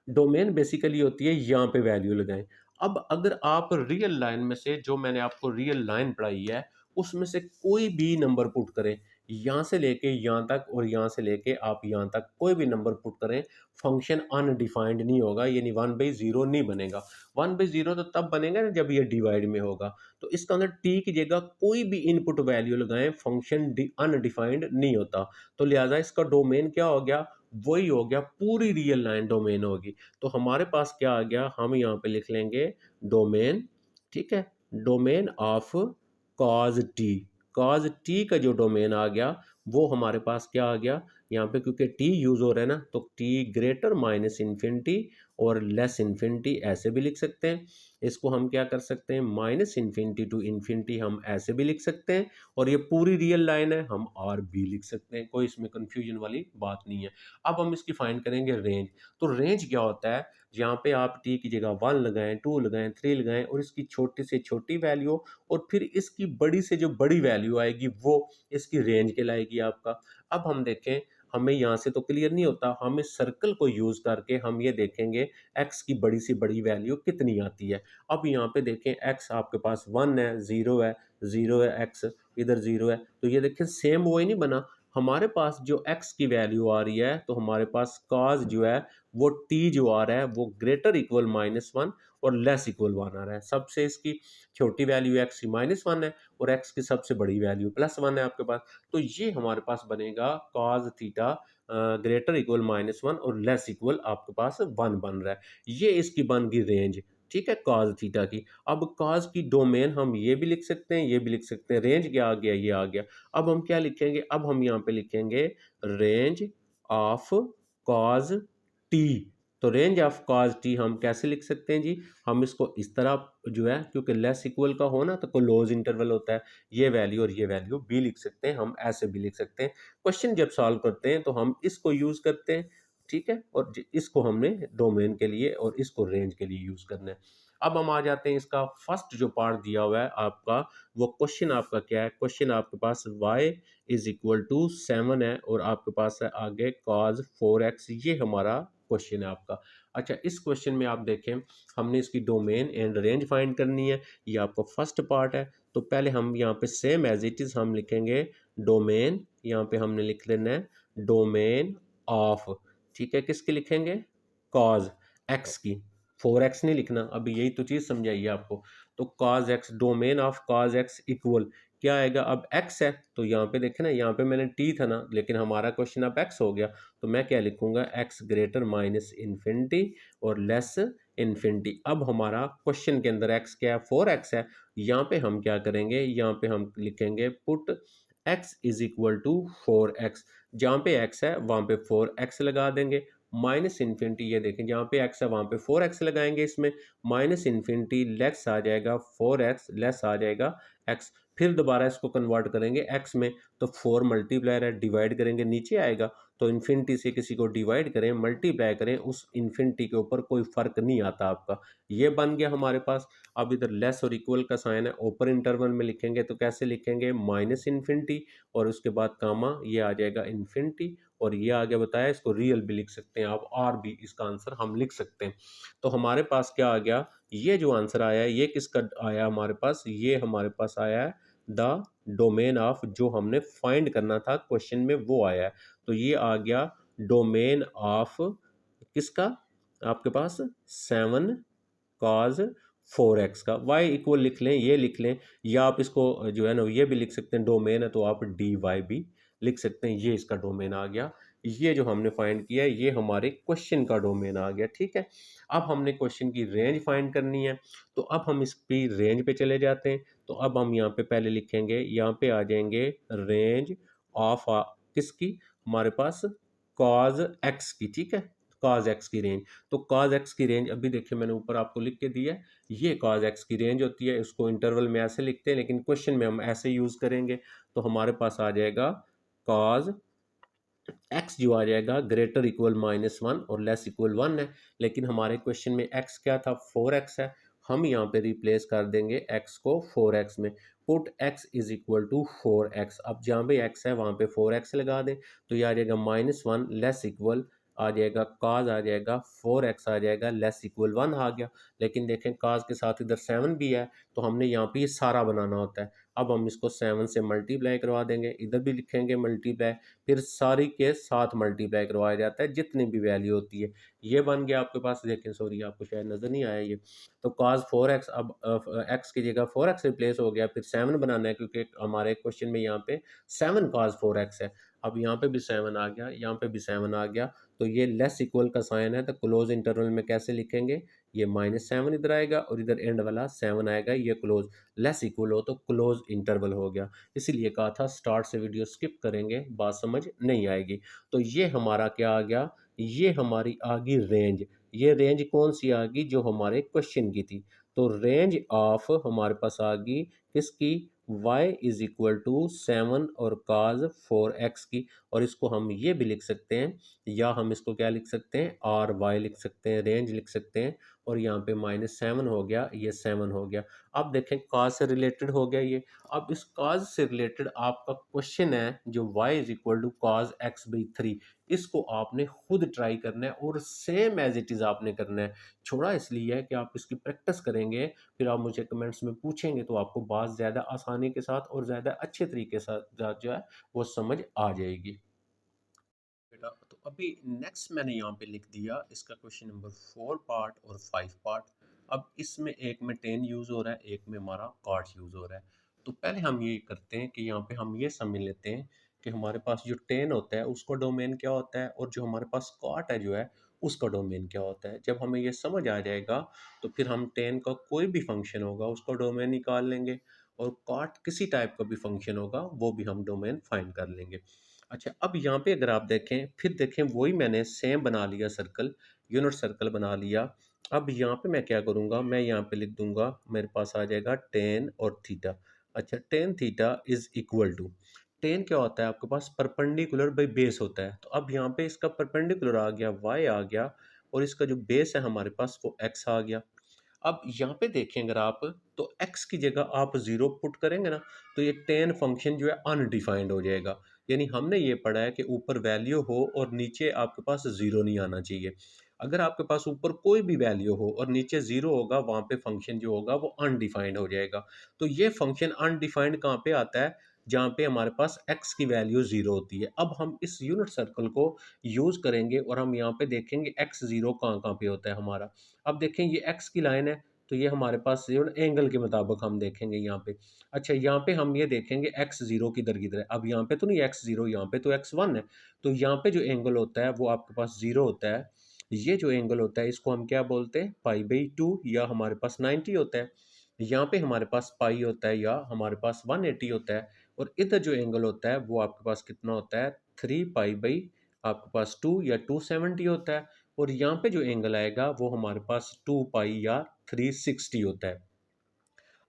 डोमेन बेसिकली होती है यहाँ पे वैल्यू लगाएं। अब अगर आप रियल लाइन में से, जो मैंने आपको रियल लाइन पढ़ाई है उसमें से कोई भी नंबर पुट करें, यहाँ से लेके यहाँ तक और यहाँ से लेके आप यहाँ तक कोई भी नंबर पुट करें, फंक्शन अनडिफाइंड नहीं होगा, यानी 1/0 नहीं बनेगा। 1/0 तो तब बनेगा ना जब ये डिवाइड में होगा। तो इसका अंदर टी की जगह कोई भी इनपुट वैल्यू लगाएं, फंक्शन अनडिफाइंड नहीं होता। तो लिहाजा इसका डोमेन क्या हो गया, वही हो गया, पूरी रियल लाइन डोमेन होगी। तो हमारे पास क्या आ गया, हम यहाँ पे लिख लेंगे डोमेन, ठीक है, domain of cause T. Cause T का जो डोमेन आ गया वो हमारे पास क्या आ गया, यहाँ पे क्योंकि टी यूज़ हो रहा है ना, तो टी ग्रेटर माइनस इन्फिनिटी और लेस इन्फिनिटी ऐसे भी लिख सकते हैं। इसको हम क्या कर सकते हैं, माइनस इन्फिनिटी टू इन्फिनिटी हम ऐसे भी लिख सकते हैं, और ये पूरी रियल लाइन है, हम आर भी लिख सकते हैं, कोई इसमें कन्फ्यूजन वाली बात नहीं है। अब हम इसकी फाइंड करेंगे रेंज। तो रेंज क्या होता है, जहाँ पे आप टी की जगह 1 लगाएं, 2 लगाएं, 3 लगाएं, और इसकी छोटी से छोटी वैल्यू और फिर इसकी बड़ी से जो बड़ी वैल्यू आएगी वो इसकी रेंज कहलाएगी आपका। अब हम देखें, हमें यहाँ से तो क्लियर नहीं होता, हम इस सर्कल को यूज़ करके हम ये देखेंगे x की बड़ी से बड़ी वैल्यू कितनी आती है। अब यहाँ पे देखें x आपके पास 1 है, 0 है, 0 है x, इधर 0 है, तो ये देखें सेम वो ही नहीं बना। हमारे पास जो x की वैल्यू आ रही है, तो हमारे पास cos जो है वो t जो आ रहा है वो ग्रेटर इक्वल -1 और लेस इक्वल 1 आ रहा है। सबसे इसकी छोटी वैल्यू x की -1 है और x की सबसे बड़ी वैल्यू +1 है आपके पास। तो ये हमारे पास बनेगा cos थीटा ग्रेटर इक्वल -1 और लेस इक्वल आपके पास 1 बन रहा है। ये इसकी बन गई रेंज, ठीक है, cos थीटा की। अब cos की डोमेन हम ये भी लिख सकते हैं, ये भी लिख सकते हैं। रेंज क्या आ गया, ये आ गया। अब हम क्या लिखेंगे, अब हम यहाँ पे लिखेंगे रेंज ऑफ cos t। तो रेंज ऑफ cos t हम कैसे लिख सकते हैं जी, हम इसको इस तरह जो है, क्योंकि लेस इक्वल का हो ना तो क्लोज इंटरवल होता है, ये वैल्यू और ये वैल्यू भी लिख सकते हैं, हम ऐसे भी लिख सकते हैं। क्वेश्चन जब सॉल्व करते हैं तो हम इसको यूज करते हैं, ठीक है, और इसको हमने डोमेन के लिए और इसको रेंज के लिए यूज करना है। अब हम आ जाते हैं, इसका फर्स्ट जो पार्ट दिया हुआ है आपका, वो क्वेश्चन आपका क्या है, क्वेश्चन आपके पास y इज इक्वल टू 7 है और आपके पास है आगे cos 4x, ये हमारा क्वेश्चन है आपका। अच्छा, इस क्वेश्चन में आप देखें, हमने इसकी डोमेन एंड रेंज फाइंड करनी है, ये आपका फर्स्ट पार्ट है। तो पहले हम यहाँ पे सेम एज इट इज हम लिखेंगे डोमेन, यहाँ पे हमने लिख लेना है डोमेन ऑफ, ठीक है, किसकी लिखेंगे, कॉज एक्स की, 4x नहीं लिखना, अभी यही तो चीज़ समझाइए आपको। तो cos x, domain of cos x equal क्या आएगा, अब x है तो यहाँ पे देखे ना, यहाँ पे मैंने t था ना, लेकिन हमारा क्वेश्चन अब x हो गया, तो मैं क्या लिखूंगा, x ग्रेटर माइनस इन्फिनिटी और लेस इन्फिनिटी। अब हमारा क्वेश्चन के अंदर x क्या है, 4x है, यहाँ पे हम क्या करेंगे, यहाँ पे हम लिखेंगे put x is equal to 4x, जहाँ पे x है वहाँ पे 4x लगा देंगे, माइनस इन्फिनिटी, ये देखें जहाँ पे x है वहाँ पे 4x लगाएंगे, इसमें माइनस इन्फिनिटी लेस आ जाएगा 4x, लेस आ जाएगा x, फिर दोबारा इसको कन्वर्ट करेंगे x में, तो 4 मल्टीप्लायर है, डिवाइड करेंगे नीचे आएगा, तो इन्फिनिटी से किसी को डिवाइड करें, मल्टीप्लाई करें, उस इन्फिनिटी के ऊपर कोई फर्क नहीं आता आपका, ये बन गया हमारे पास। अब इधर लेस और इक्वल का साइन है, ओपन इंटरवल में लिखेंगे तो कैसे लिखेंगे, माइनस इन्फिनिटी और उसके बाद कामा, ये आ जाएगा इन्फिनिटी, और ये आगे बताया, इसको रियल भी लिख सकते हैं आप, और भी इसका आंसर हम लिख सकते हैं। तो हमारे पास क्या आ गया, ये जो आंसर आया है ये किसका आया हमारे पास, ये हमारे पास आया है द डोमेन ऑफ, जो हमने फाइंड करना था क्वेश्चन में वो आया है। तो ये आ गया डोमेन ऑफ किसका, आपके पास 7 कॉज 4x का, y इक्वल लिख लें, ये लिख लें, या आप इसको जो है ना ये भी लिख सकते हैं, डोमेन है तो आप डी वाई भी लिख सकते हैं, ये इसका डोमेन आ गया। ये जो हमने फाइंड किया है ये हमारे क्वेश्चन का डोमेन आ गया, ठीक है। अब हमने क्वेश्चन की रेंज फाइंड करनी है, तो अब हम इसकी रेंज पे चले जाते हैं। तो अब हम यहाँ पे पहले लिखेंगे, यहाँ पे आ जाएंगे रेंज ऑफ किसकी, हमारे पास कॉज एक्स की, ठीक है, कॉज एक्स की रेंज। तो कॉज एक्स की रेंज अभी देखिए मैंने ऊपर आपको लिख के दिया है, ये कॉज एक्स की रेंज होती है, इसको इंटरवल में ऐसे लिखते हैं, लेकिन क्वेश्चन में हम ऐसे यूज करेंगे। तो हमारे पास आ जाएगा कॉज एक्स जो आ जाएगा ग्रेटर इक्वल -1 और लेस इक्वल 1 है, लेकिन हमारे क्वेश्चन में एक्स क्या था, 4x है, हम यहाँ पे रिप्लेस कर देंगे x को 4x में, put x is equal to 4x। अब जहाँ पे x है वहाँ पे 4x लगा दें, तो ये आ जाएगा -1, लेस इक्वल आ जाएगा cos, आ जाएगा 4x आ जाएगा, लेस इक्वल 1 आ गया। लेकिन देखें cos के साथ इधर 7 भी है, तो हमने यहाँ पे ये सारा बनाना होता है। अब हम इसको 7 से मल्टीप्लाई करवा देंगे, इधर भी लिखेंगे मल्टीप्लाई, फिर सारी के साथ मल्टीप्लाई करवाया जाता है जितनी भी वैल्यू होती है। ये बन गया आपके पास, देखें सॉरी आपको शायद नज़र नहीं आया ये, तो cos 4x, अब x की जगह 4x रिप्लेस हो गया, फिर 7 बनाना है क्योंकि हमारे क्वेश्चन में यहाँ पे 7 cos 4x है। अब यहाँ पे भी 7 आ गया, यहाँ पे भी 7 आ गया, तो ये लेस इक्वल का साइन है, तो क्लोज इंटरवल में कैसे लिखेंगे, ये -7 इधर आएगा और इधर एंड वाला 7 आएगा, ये क्लोज लेस इक्वल हो तो क्लोज इंटरवल हो गया। इसीलिए कहा था स्टार्ट से वीडियो स्किप करेंगे, बात समझ नहीं आएगी। तो ये हमारा क्या आ गया, ये हमारी आ गई रेंज। ये रेंज कौन सी आ गई, जो हमारे क्वेश्चन की थी। तो रेंज ऑफ हमारे पास आ गई किसकी, y इज इक्वल टू 7 और cos 4x की। और इसको हम ये भी लिख सकते हैं, या हम इसको क्या लिख सकते हैं, आर वाई लिख सकते हैं, रेंज लिख सकते हैं। और यहाँ पे -7 हो गया, ये 7 हो गया। अब देखें cos से रिलेटेड हो गया ये। अब इस cos से रिलेटेड आपका क्वेश्चन है जो y is equal to cos x/3, इसको आपने खुद ट्राई करना है और सेम एज इट इज़ आपने करना है। छोड़ा इसलिए है कि आप इसकी प्रैक्टिस करेंगे, फिर आप मुझे कमेंट्स में पूछेंगे तो आपको बात ज़्यादा आसानी के साथ और ज़्यादा अच्छे तरीके से जो है वो समझ आ जाएगी। बेटा तो अभी नेक्स्ट मैंने यहाँ पे लिख दिया इसका क्वेश्चन नंबर 4 पार्ट और 5 पार्ट। अब इसमें एक में 10 यूज़ हो रहा है, एक में हमारा कार्ड यूज़ हो रहा है। तो पहले हम ये करते हैं कि यहाँ पे हम ये समझ लेते हैं कि हमारे पास जो 10 होता है उसका डोमेन क्या होता है, और जो हमारे पास कार्ड है जो है उसका डोमेन क्या होता है। जब हमें ये समझ आ जाएगा तो फिर हम 10 का कोई भी फंक्शन होगा उसका डोमेन निकाल लेंगे, और कार्ड किसी टाइप का भी फंक्शन होगा वो भी हम डोमेन फाइंड कर लेंगे। अच्छा, अब यहाँ पे अगर आप देखें, फिर देखें वही मैंने सेम बना लिया सर्कल, यूनिट सर्कल बना लिया। अब यहाँ पे मैं क्या करूँगा, मैं यहाँ पे लिख दूंगा, मेरे पास आ जाएगा टेन और थीटा। अच्छा, tan theta is equal to, tan क्या होता है आपके पास, परपेंडिकुलर बाई बेस होता है। तो अब यहाँ पे इसका परपेंडिकुलर आ गया, वाई आ गया, और इसका जो बेस है हमारे पास वो एक्स आ गया। अब यहाँ पे देखें अगर आप, तो x की जगह आप 0 पुट करेंगे ना, तो ये टेन फंक्शन जो है अनडिफाइंड हो जाएगा। यानी हमने ये पढ़ा है कि ऊपर वैल्यू हो और नीचे आपके पास 0 नहीं आना चाहिए। अगर आपके पास ऊपर कोई भी वैल्यू हो और नीचे 0 होगा, वहाँ पे फंक्शन जो होगा वो अनडिफाइंड हो जाएगा। तो ये फंक्शन अनडिफाइंड कहाँ पे आता है, जहाँ पे हमारे पास x की वैल्यू 0 होती है। अब हम इस यूनिट सर्कल को यूज़ करेंगे और हम यहाँ पे देखेंगे x 0 कहाँ कहाँ पे होता है हमारा। अब देखें ये x की लाइन है, तो ये हमारे पास जो एंगल के मुताबिक हम देखेंगे यहाँ पे। अच्छा, यहाँ पे हम ये देखेंगे x जीरो किधर किधर है। अब यहाँ पे तो नहीं x जीरो, यहाँ पे तो x1 है। तो यहाँ पे जो एंगल होता है वो आपके पास 0 होता है। ये जो एंगल होता है इसको हम क्या बोलते हैं, पाई/2, या हमारे पास 90 होता है। यहाँ पे हमारे पास पाई होता है, या हमारे पास 180 होता है। और इधर जो एंगल होता है वो आपके पास कितना होता है, 3 पाई आपके पास 2 या 270 होता है। और यहाँ पे जो एंगल आएगा वो हमारे पास 2 पाई या 360 होता है।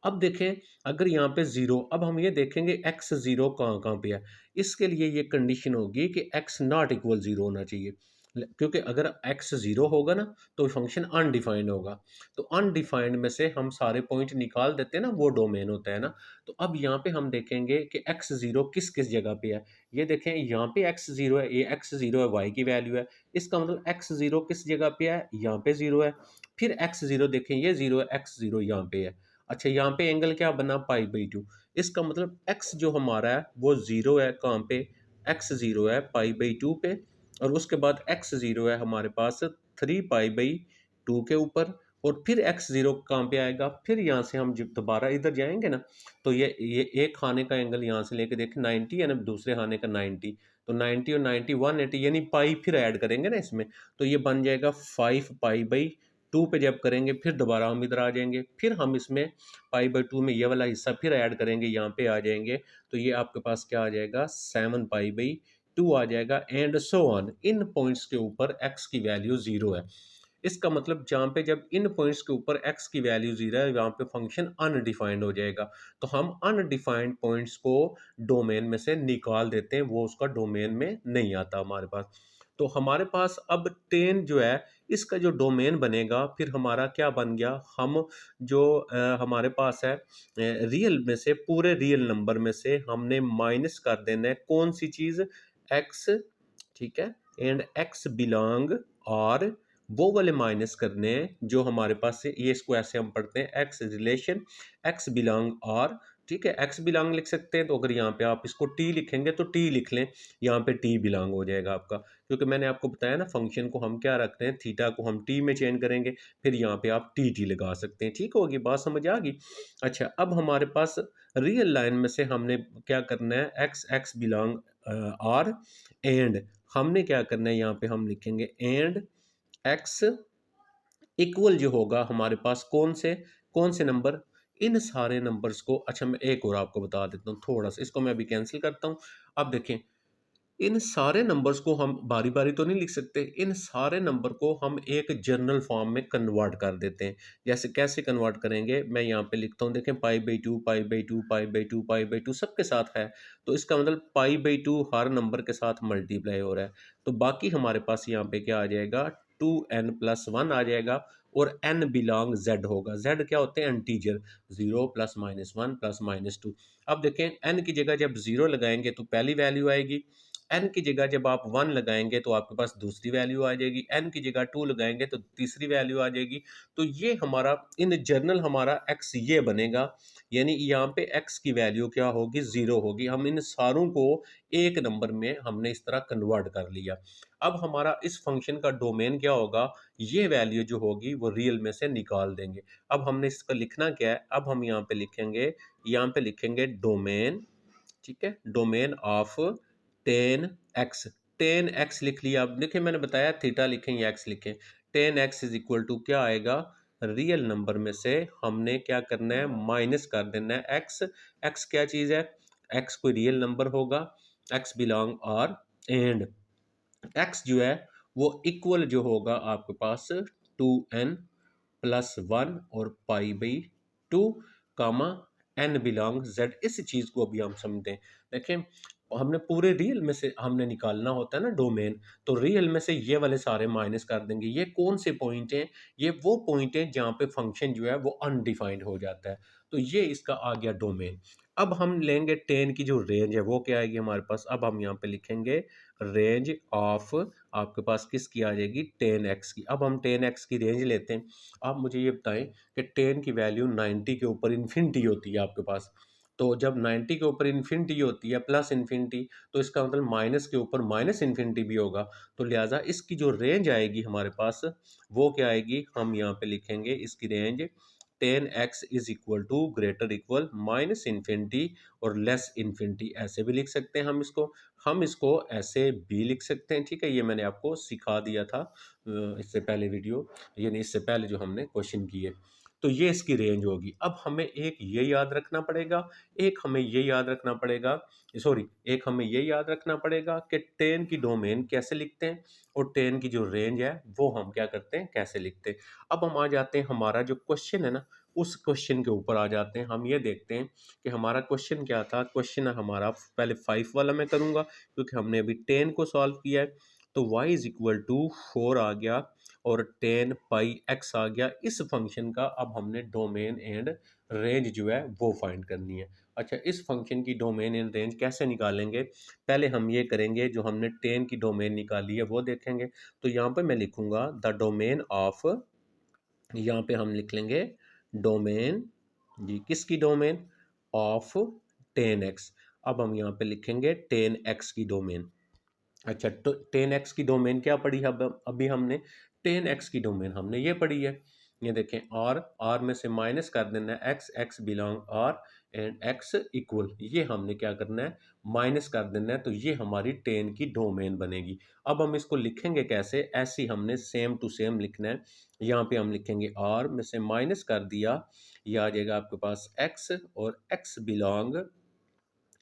अब देखें, अगर यहाँ पे ज़ीरो, अब हम ये देखेंगे एक्स ज़ीरो कहाँ कहाँ पे है। इसके लिए ये कंडीशन होगी कि एक्स नॉट इक्वल ज़ीरो होना चाहिए। क्योंकि अगर एक्स ज़ीरो होगा ना तो फंक्शन अनडिफाइंड होगा। तो अनडिफाइंड में से हम सारे पॉइंट निकाल देते हैं ना, वो डोमेन होता है ना। तो अब यहाँ पे हम देखेंगे कि एक्स ज़ीरो किस किस जगह पे है। ये देखें, यहाँ पे एक्स ज़ीरो है, ये एक्स ज़ीरो है, वाई की वैल्यू है। इसका मतलब एक्स ज़ीरो किस जगह पे है, यहाँ पे ज़ीरो है। फिर एक्स ज़ीरो देखें, ये ज़ीरो है, एक्स ज़ीरो यहाँ पे है। अच्छा, यहाँ पे एंगल क्या बना, पाई/2। इसका मतलब x जो हमारा है वो 0 है, कहाँ पे, x 0 है पाई/2 पे। और उसके बाद x 0 है हमारे पास 3 पाई/2 के ऊपर। और फिर x 0 कहाँ पे आएगा, फिर यहाँ से हम जब दोबारा इधर जाएंगे ना, तो ये एक खाने का एंगल यहाँ से लेके देखें 90 है ना, दूसरे खाने का 90। तो 90 और 90 180, यानी पाई फिर ऐड करेंगे ना इसमें, तो ये बन जाएगा 5 पाई/2 पे। जब करेंगे फिर दोबारा हम इधर आ जाएंगे, फिर हम इसमें पाई/2 में ये वाला हिस्सा फिर ऐड करेंगे, यहाँ पे आ जाएंगे। तो ये आपके पास क्या आ जाएगा, 7 पाई/2 आ जाएगा, and so on. In points के ऊपर x की वैल्यू 0 है। इसका मतलब जहाँ पे जब इन पॉइंट्स के ऊपर x की वैल्यू 0 है, वहाँ पे फंक्शन अनडिफाइंड हो जाएगा। तो हम अनडिफाइंड पॉइंट्स को डोमेन में से निकाल देते हैं, वो उसका डोमेन में नहीं आता हमारे पास। तो हमारे पास अब 10 जो है इसका जो डोमेन बनेगा, फिर हमारा क्या बन गया, हम जो हमारे पास है रियल में से, पूरे रियल नंबर में से हमने माइनस कर देना है कौन सी चीज़, x, ठीक है, एंड x बिलोंग, और वो वाले माइनस करने हैं जो हमारे पास से, ये इसको ऐसे हम पढ़ते हैं x रिलेशन x बिलोंग और ठीक है, एक्स बिलोंग लिख सकते हैं, तो अगर यहाँ पे आप इसको टी लिखेंगे तो टी लिख लें, यहाँ पे टी बिलोंग हो जाएगा आपका, क्योंकि मैंने आपको बताया ना फंक्शन को हम क्या रखते हैं, थीटा को हम टी में चेंज करेंगे, फिर यहाँ पे आप टी टी लगा सकते हैं। ठीक होगी बात, समझ आ गई। अच्छा, अब हमारे पास रियल लाइन में से हमने क्या करना है, x x belong R, and हमने क्या करना है, यहाँ पे हम लिखेंगे एंड एक्स इक्वल जो होगा हमारे पास कौन से नंबर, इन सारे नंबर्स को। अच्छा, मैं एक और आपको बता देता हूँ थोड़ा सा, इसको मैं अभी कैंसिल करता हूँ। अब देखें, इन सारे नंबर्स को हम बारी बारी तो नहीं लिख सकते, इन सारे नंबर को हम एक जर्नल फॉर्म में कन्वर्ट कर देते हैं। जैसे कैसे कन्वर्ट करेंगे, मैं यहाँ पे लिखता हूँ, देखें pi by two pi by two pi by two pi by two सबके साथ है, तो इसका मतलब पाई बाई टू हर नंबर के साथ मल्टीप्लाई हो रहा है, तो बाकी हमारे पास यहाँ पे क्या आ जाएगा, 2n+1 आ जाएगा, और n बिलोंग z होगा। z क्या होते हैं, integer, 0 plus minus 1 plus minus 2। अब देखें, n की जगह जब 0 लगाएंगे तो पहली वैल्यू आएगी, n की जगह जब आप 1 लगाएंगे तो आपके पास दूसरी वैल्यू आ जाएगी, n की जगह 2 लगाएंगे तो तीसरी वैल्यू आ जाएगी। तो ये हमारा इन जर्नल हमारा x ये बनेगा, यानी यहाँ पे x की वैल्यू क्या होगी, 0 होगी। हम इन सारों को एक नंबर में हमने इस तरह कन्वर्ट कर लिया। अब हमारा इस फंक्शन का डोमेन क्या होगा, ये वैल्यू जो होगी वो रियल में से निकाल देंगे। अब हमने इसका लिखना क्या है, अब हम यहाँ पे लिखेंगे डोमेन, ठीक है, डोमेन ऑफ 10x, 10x लिख लिया। अब देखिए मैंने बताया थीटा लिखें या x लिखें, 10x इज इक्वल टू क्या आएगा, रियल नंबर में से हमने क्या करना है, माइनस कर देना है x। x क्या चीज़ है, x कोई रियल नंबर होगा, x belong R, and x जो है वो इक्वल जो होगा आपके पास 2n+1 और pi by 2 comma n belong z। इस चीज़ को अभी हम समझते हैं। देखें, हमने पूरे रियल में से हमने निकालना होता है ना डोमेन, तो रियल में से ये वाले सारे माइनस कर देंगे। ये कौन से पॉइंट हैं, ये वो पॉइंट हैं जहाँ पे फंक्शन जो है वो अनडिफाइंड हो जाता है, तो ये इसका आ गया डोमेन। अब हम लेंगे 10 की जो रेंज है वो क्या आएगी हमारे पास, अब हम यहाँ पे लिखेंगे रेंज ऑफ, आपके पास किसकी आ जाएगी, 10x की। अब हम 10x की रेंज लेते हैं। आप मुझे ये बताएं कि 10 की वैल्यू 90 के ऊपर इन्फिनिटी होती है आपके पास, तो जब 90 के ऊपर इन्फिनिटी होती है प्लस इन्फिनिटी, तो इसका मतलब माइनस के ऊपर माइनस इन्फिनिटी भी होगा, तो लिहाजा इसकी जो रेंज आएगी हमारे पास वो क्या आएगी, हम यहाँ पे लिखेंगे इसकी range 10x is equal to greater equal minus infinity और लेस इन्फिनिटी, ऐसे भी लिख सकते हैं हम इसको ऐसे भी लिख सकते हैं। ठीक है, ये मैंने आपको सिखा दिया था इससे पहले वीडियो, यानी इससे पहले जो हमने क्वेश्चन किए। तो ये इसकी रेंज होगी। अब हमें एक ये याद रखना पड़ेगा, एक हमें ये याद रखना पड़ेगा, सॉरी, एक हमें ये याद रखना पड़ेगा कि 10 की डोमेन कैसे लिखते हैं और 10 की जो रेंज है वो हम क्या करते हैं, कैसे लिखते हैं। अब हम आ जाते हैं, हमारा जो क्वेश्चन है ना, उस क्वेश्चन के ऊपर आ जाते हैं। हम ये देखते हैं कि हमारा क्वेश्चन क्या था। क्वेश्चन हमारा पहले 5 वाला मैं करूँगा, क्योंकि हमने अभी 10 को सॉल्व किया है। तो y इज इक्वल टू 4 आ गया और 10 पाई x आ गया। इस फंक्शन का अब हमने डोमेन एंड रेंज जो है वो फाइंड करनी है। अच्छा, इस फंक्शन की डोमेन एंड रेंज कैसे निकालेंगे, पहले हम ये करेंगे, जो हमने 10 की डोमेन निकाली है वो देखेंगे। तो यहाँ पे मैं लिखूंगा द डोमेन ऑफ, यहाँ पे हम लिख लेंगे डोमेन, जी किसकी डोमेन, ऑफ 10x। अब हम यहाँ पे लिखेंगे 10x की डोमेन। अच्छा, तो 10x की डोमेन क्या पढ़ी है, अब अभी हमने 10x की डोमेन हमने ये पढ़ी है। ये देखें, r में से माइनस कर देना है x, x belong r and x equal, ये हमने क्या करना है, माइनस कर देना है, तो ये हमारी 10 की डोमेन बनेगी। अब हम इसको लिखेंगे कैसे, ऐसे ही हमने सेम टू सेम लिखना है। यहाँ पे हम लिखेंगे r में से माइनस कर दिया, ये आ जाएगा आपके पास x, और x बिलोंग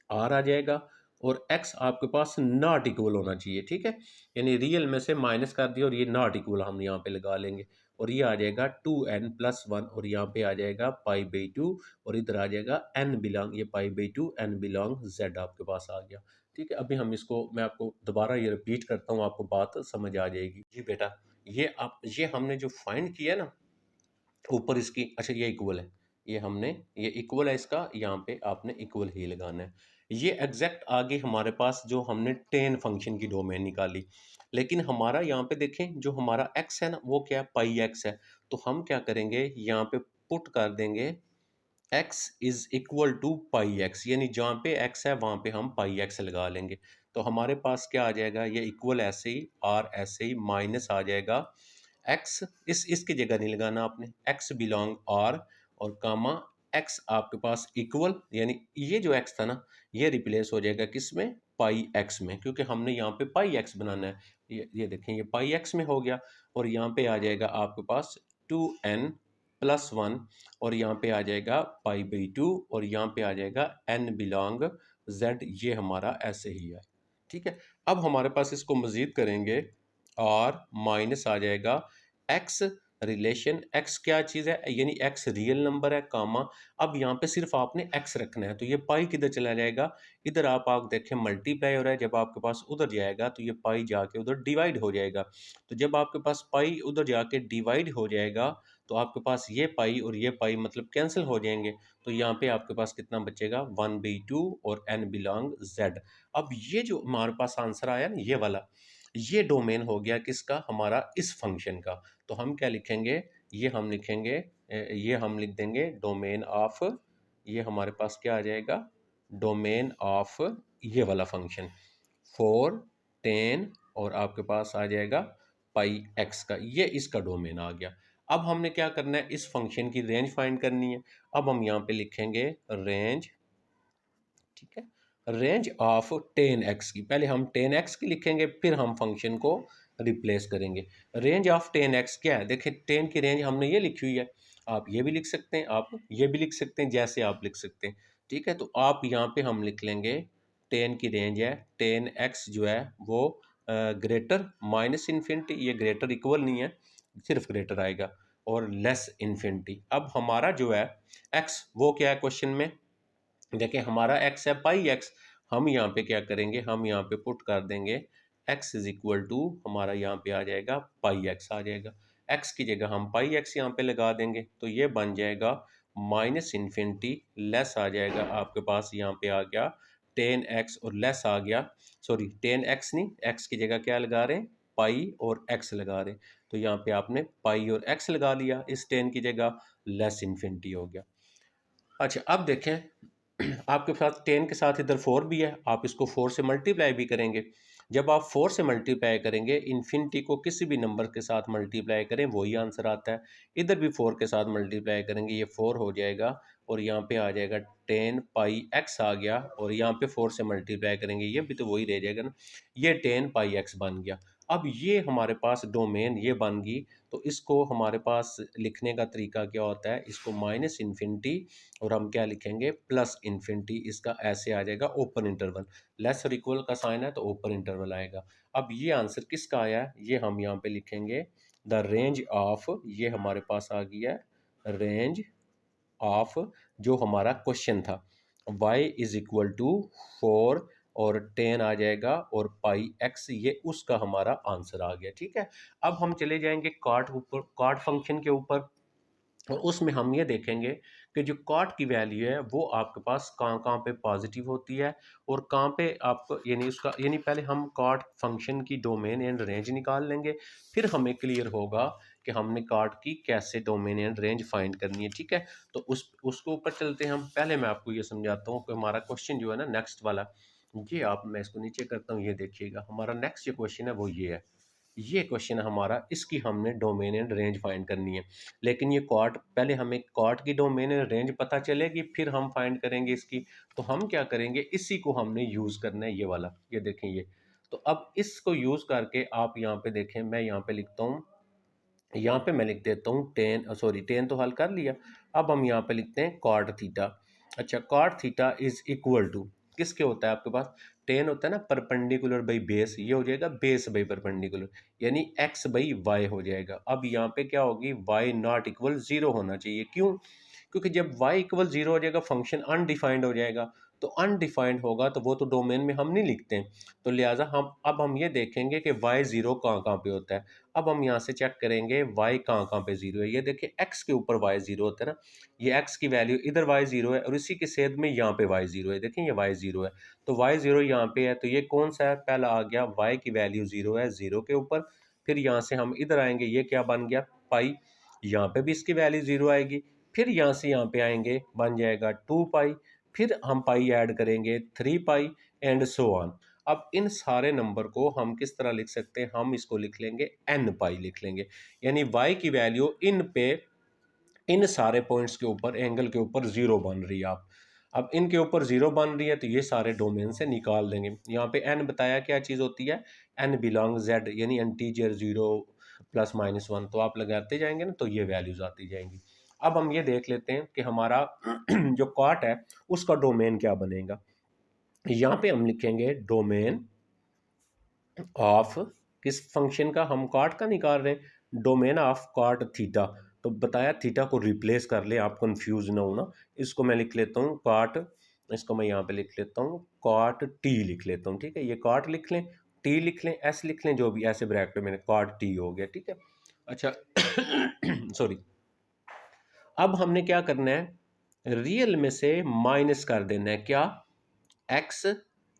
r आ जाएगा, और x आपके पास नॉट इक्वल होना चाहिए। ठीक है, यानी रियल में से माइनस कर दिया और ये नॉट इक्वल हम यहाँ पे लगा लेंगे, और ये आ जाएगा 2n+1, और यहाँ पे आ जाएगा पाई बाई 2, और इधर आ जाएगा n बिलोंग, ये पाई बाई 2 n बिलोंग z आपके पास आ गया। ठीक है, अभी हम इसको, मैं आपको दोबारा ये रिपीट करता हूँ, आपको बात समझ आ जाएगी। जी बेटा, ये हमने जो फाइंड किया ना ऊपर इसकी, अच्छा ये इक्वल है, ये हमने, ये इक्वल है इसका, यहाँ पे आपने इक्वल ही लगाना है। ये एग्जैक्ट आगे हमारे पास जो हमने 10 फंक्शन की डोमेन निकाली, लेकिन हमारा यहाँ पे देखें जो हमारा x है ना वो क्या है, पाई x है। तो हम क्या करेंगे, यहाँ पे पुट कर देंगे x is equal to pi x, यानी जहाँ पे x है वहाँ पे हम पाई एक्स लगा लेंगे। तो हमारे पास क्या आ जाएगा, ये इक्वल ऐसे ही और ऐसे ही माइनस आ जाएगा x, इसकी जगह नहीं लगाना आपने, x बिलोंग r और कामा x आपके पास इक्वल, यानी ये जो x था ना ये रिप्लेस हो जाएगा किस में, पाई x में, क्योंकि हमने यहाँ पे पाई x बनाना है। ये देखें ये पाई x में हो गया, और यहाँ पे आ जाएगा आपके पास 2n+1, और यहाँ पे आ जाएगा पाई/2, और यहाँ पे आ जाएगा n बिलोंग z, ये हमारा ऐसे ही है। ठीक है, अब हमारे पास इसको मजीद करेंगे और माइनस आ जाएगा x रिलेशन, x क्या चीज़ है, यानी x रियल नंबर है कामा, अब यहाँ पे सिर्फ आपने x रखना है, तो ये पाई किधर चला जाएगा, इधर आप देखें मल्टीप्लाई हो रहा है, जब आपके पास उधर जाएगा तो ये पाई जाके उधर डिवाइड हो जाएगा। तो जब आपके पास पाई उधर जाके डिवाइड हो जाएगा तो आपके पास ये पाई और ये पाई मतलब कैंसिल हो जाएंगे, तो यहाँ पे आपके पास कितना बचेगा, 1/2 और n बिलोंग z। अब ये जो हमारे पास आंसर आया ना ये वाला, ये डोमेन हो गया किसका, हमारा इस फंक्शन का। तो हम क्या लिखेंगे, ये हम लिखेंगे ये हम लिख देंगे डोमेन ऑफ, ये हमारे पास क्या आ जाएगा, डोमेन ऑफ ये वाला फंक्शन 4 10 और आपके पास आ जाएगा पाई एक्स का, ये इसका डोमेन आ गया। अब हमने क्या करना है, इस फंक्शन की रेंज फाइंड करनी है। अब हम यहाँ पे लिखेंगे रेंज, ठीक है, रेंज ऑफ 10x की, पहले हम 10x की लिखेंगे फिर हम फंक्शन को रिप्लेस करेंगे। रेंज ऑफ 10x क्या है, देखिए 10 की रेंज हमने ये लिखी हुई है, आप ये भी लिख सकते हैं, आप ये भी लिख सकते हैं, जैसे आप लिख सकते हैं। ठीक है, तो आप यहाँ पे हम लिख लेंगे 10 की रेंज है 10x जो है वो ग्रेटर माइनस इन्फिनिटी, ये ग्रेटर इक्वल नहीं है, सिर्फ ग्रेटर आएगा, और लेस इन्फिनिटी। अब हमारा जो है x वो क्या है क्वेश्चन में, देखिए हमारा x है पाई x, हम यहाँ पे क्या करेंगे, हम यहाँ पे पुट कर देंगे x इज इक्वल टू, हमारा यहाँ पे आ जाएगा पाई x आ जाएगा, x की जगह हम पाई x यहाँ पे लगा देंगे, तो ये बन जाएगा माइनस इन्फिनिटी, लेस आ जाएगा आपके पास यहाँ पे आ गया 10x और लेस आ गया, सॉरी 10x नहीं, x की जगह क्या लगा रहे हैं, पाई और x लगा रहे हैं, तो यहाँ पे आपने पाई और x लगा लिया इस 10 की जगह, लेस इन्फिनिटी हो गया। अच्छा अब देखें आपके पास 10 के साथ इधर 4 भी है, आप इसको 4 से मल्टीप्लाई भी करेंगे। जब आप 4 से मल्टीप्लाई करेंगे, इन्फिनिटी को किसी भी नंबर के साथ मल्टीप्लाई करें वही आंसर आता है। इधर भी 4 के साथ मल्टीप्लाई करेंगे, ये 4 हो जाएगा, और यहाँ पे आ जाएगा 10 पाई एक्स आ गया, और यहाँ पे 4 से मल्टीप्लाई करेंगे ये भी तो वही रह जाएगा ना, ये 10 पाई एक्स बन गया। अब ये हमारे पास डोमेन ये बन गई, तो इसको हमारे पास लिखने का तरीका क्या होता है, इसको माइनस इन्फिनिटी और हम क्या लिखेंगे प्लस इन्फिनिटी, इसका ऐसे आ जाएगा ओपन इंटरवल, लेस और इक्वल का साइन है तो ओपन इंटरवल आएगा। अब ये आंसर किसका आया है, ये हम यहाँ पे लिखेंगे द रेंज ऑफ, ये हमारे पास आ गया है रेंज ऑफ, जो हमारा क्वेश्चन था y इज इक्वल टू 4 और 10 आ जाएगा और पाई x, ये उसका हमारा आंसर आ गया। ठीक है, अब हम चले जाएंगे कॉट ऊपर, कॉट फंक्शन के ऊपर, और उसमें हम ये देखेंगे कि जो कॉट की वैल्यू है वो आपके पास कहाँ कहाँ पे पॉजिटिव होती है और कहाँ पे आपको, यानी उसका, यानी पहले हम कॉट फंक्शन की डोमेन एंड रेंज निकाल लेंगे, फिर हमें क्लियर होगा कि हमने कॉट की कैसे डोमेन एंड रेंज फाइंड करनी है। ठीक है, तो उसको ऊपर चलते हैं हम, पहले मैं आपको ये समझाता हूँ कि हमारा क्वेश्चन जो है ना नेक्स्ट वाला, ये आप, मैं इसको नीचे करता हूँ, ये देखिएगा हमारा नेक्स्ट जो क्वेश्चन है वो ये है, ये क्वेश्चन हमारा, इसकी हमने डोमेन एंड रेंज फाइंड करनी है। लेकिन ये कॉर्ड, पहले हमें कॉर्ड की डोमेन एंड रेंज पता चलेगी फिर हम फाइंड करेंगे इसकी। तो हम क्या करेंगे, इसी को हमने यूज़ करना है, ये वाला, ये देखें ये। तो अब इसको यूज़ करके आप यहाँ पे देखें, मैं यहाँ पे लिखता हूँ, यहाँ पे मैं लिख देता हूँ 10, सॉरी 10 तो हल कर लिया। अब हम यहाँ पे लिखते हैं कॉट थीटा। अच्छा, cot theta is equal to किसके होता है आपके पास, 10 होता है ना परपेंडिकुलर बाई बेस, ये हो जाएगा बेस बाई परपेंडिकुलर, यानी x बाई वाई हो जाएगा। अब यहाँ पे क्या होगी, y नॉट इक्वल 0 होना चाहिए, क्यों, क्योंकि जब y इक्वल 0 हो जाएगा फंक्शन अनडिफाइंड हो जाएगा, तो अनडिफाइंड होगा तो वो तो डोमेन में हम नहीं लिखते हैं, तो लिहाजा हम, अब हम ये देखेंगे कि y 0 कहाँ कहाँ पे होता है। अब हम यहाँ से चेक करेंगे y कहाँ कहाँ पे 0 है, ये देखिए x के ऊपर y 0 होता है ना, ये x की वैल्यू इधर y 0 है, और इसी के सेध में यहाँ पे y 0 है, देखें ये y 0 है, तो y 0 यहाँ पे है, तो ये कौन सा है, पहला आ गया y की वैल्यू 0 है 0 के ऊपर, फिर यहाँ से हम इधर आएंगे, ये क्या बन गया पाई, यहाँ पे भी इसकी वैल्यू 0 आएगी, फिर यहाँ से यहाँ पे आएंगे, बन जाएगा 2 पाई, फिर हम पाई ऐड करेंगे 3 पाई एंड सो ऑन। अब इन सारे नंबर को हम किस तरह लिख सकते हैं, हम इसको लिख लेंगे n पाई लिख लेंगे, यानी y की वैल्यू इन पे, इन सारे पॉइंट्स के ऊपर, एंगल के ऊपर जीरो बन रही है। आप अब इनके ऊपर जीरो बन रही है तो ये सारे डोमेन से निकाल देंगे। यहाँ पे n बताया क्या चीज़ होती है, n बिलोंग z, यानी integer zero plus minus one, तो आप लगाते जाएंगे ना तो ये वैल्यूज आती जाएंगी। अब हम ये देख लेते हैं कि हमारा जो कॉट है उसका डोमेन क्या बनेगा। यहाँ पे हम लिखेंगे डोमेन ऑफ किस फंक्शन का, हम कॉट का निकाल रहे हैं, डोमेन ऑफ कॉट थीटा। तो बताया थीटा को रिप्लेस कर ले, आप कंफ्यूज ना हो ना। इसको मैं लिख लेता हूँ कॉट, इसको मैं यहाँ पे लिख लेता हूँ कॉट टी लिख लेता हूँ, ठीक है। ये कॉट लिख लें, टी लिख लें, एस लिख लें, जो भी, ऐसे ब्रैकेट में कॉट टी हो गया, ठीक है। अच्छा सॉरी। अब हमने क्या करना है, रियल में से माइनस कर देना है क्या, एक्स,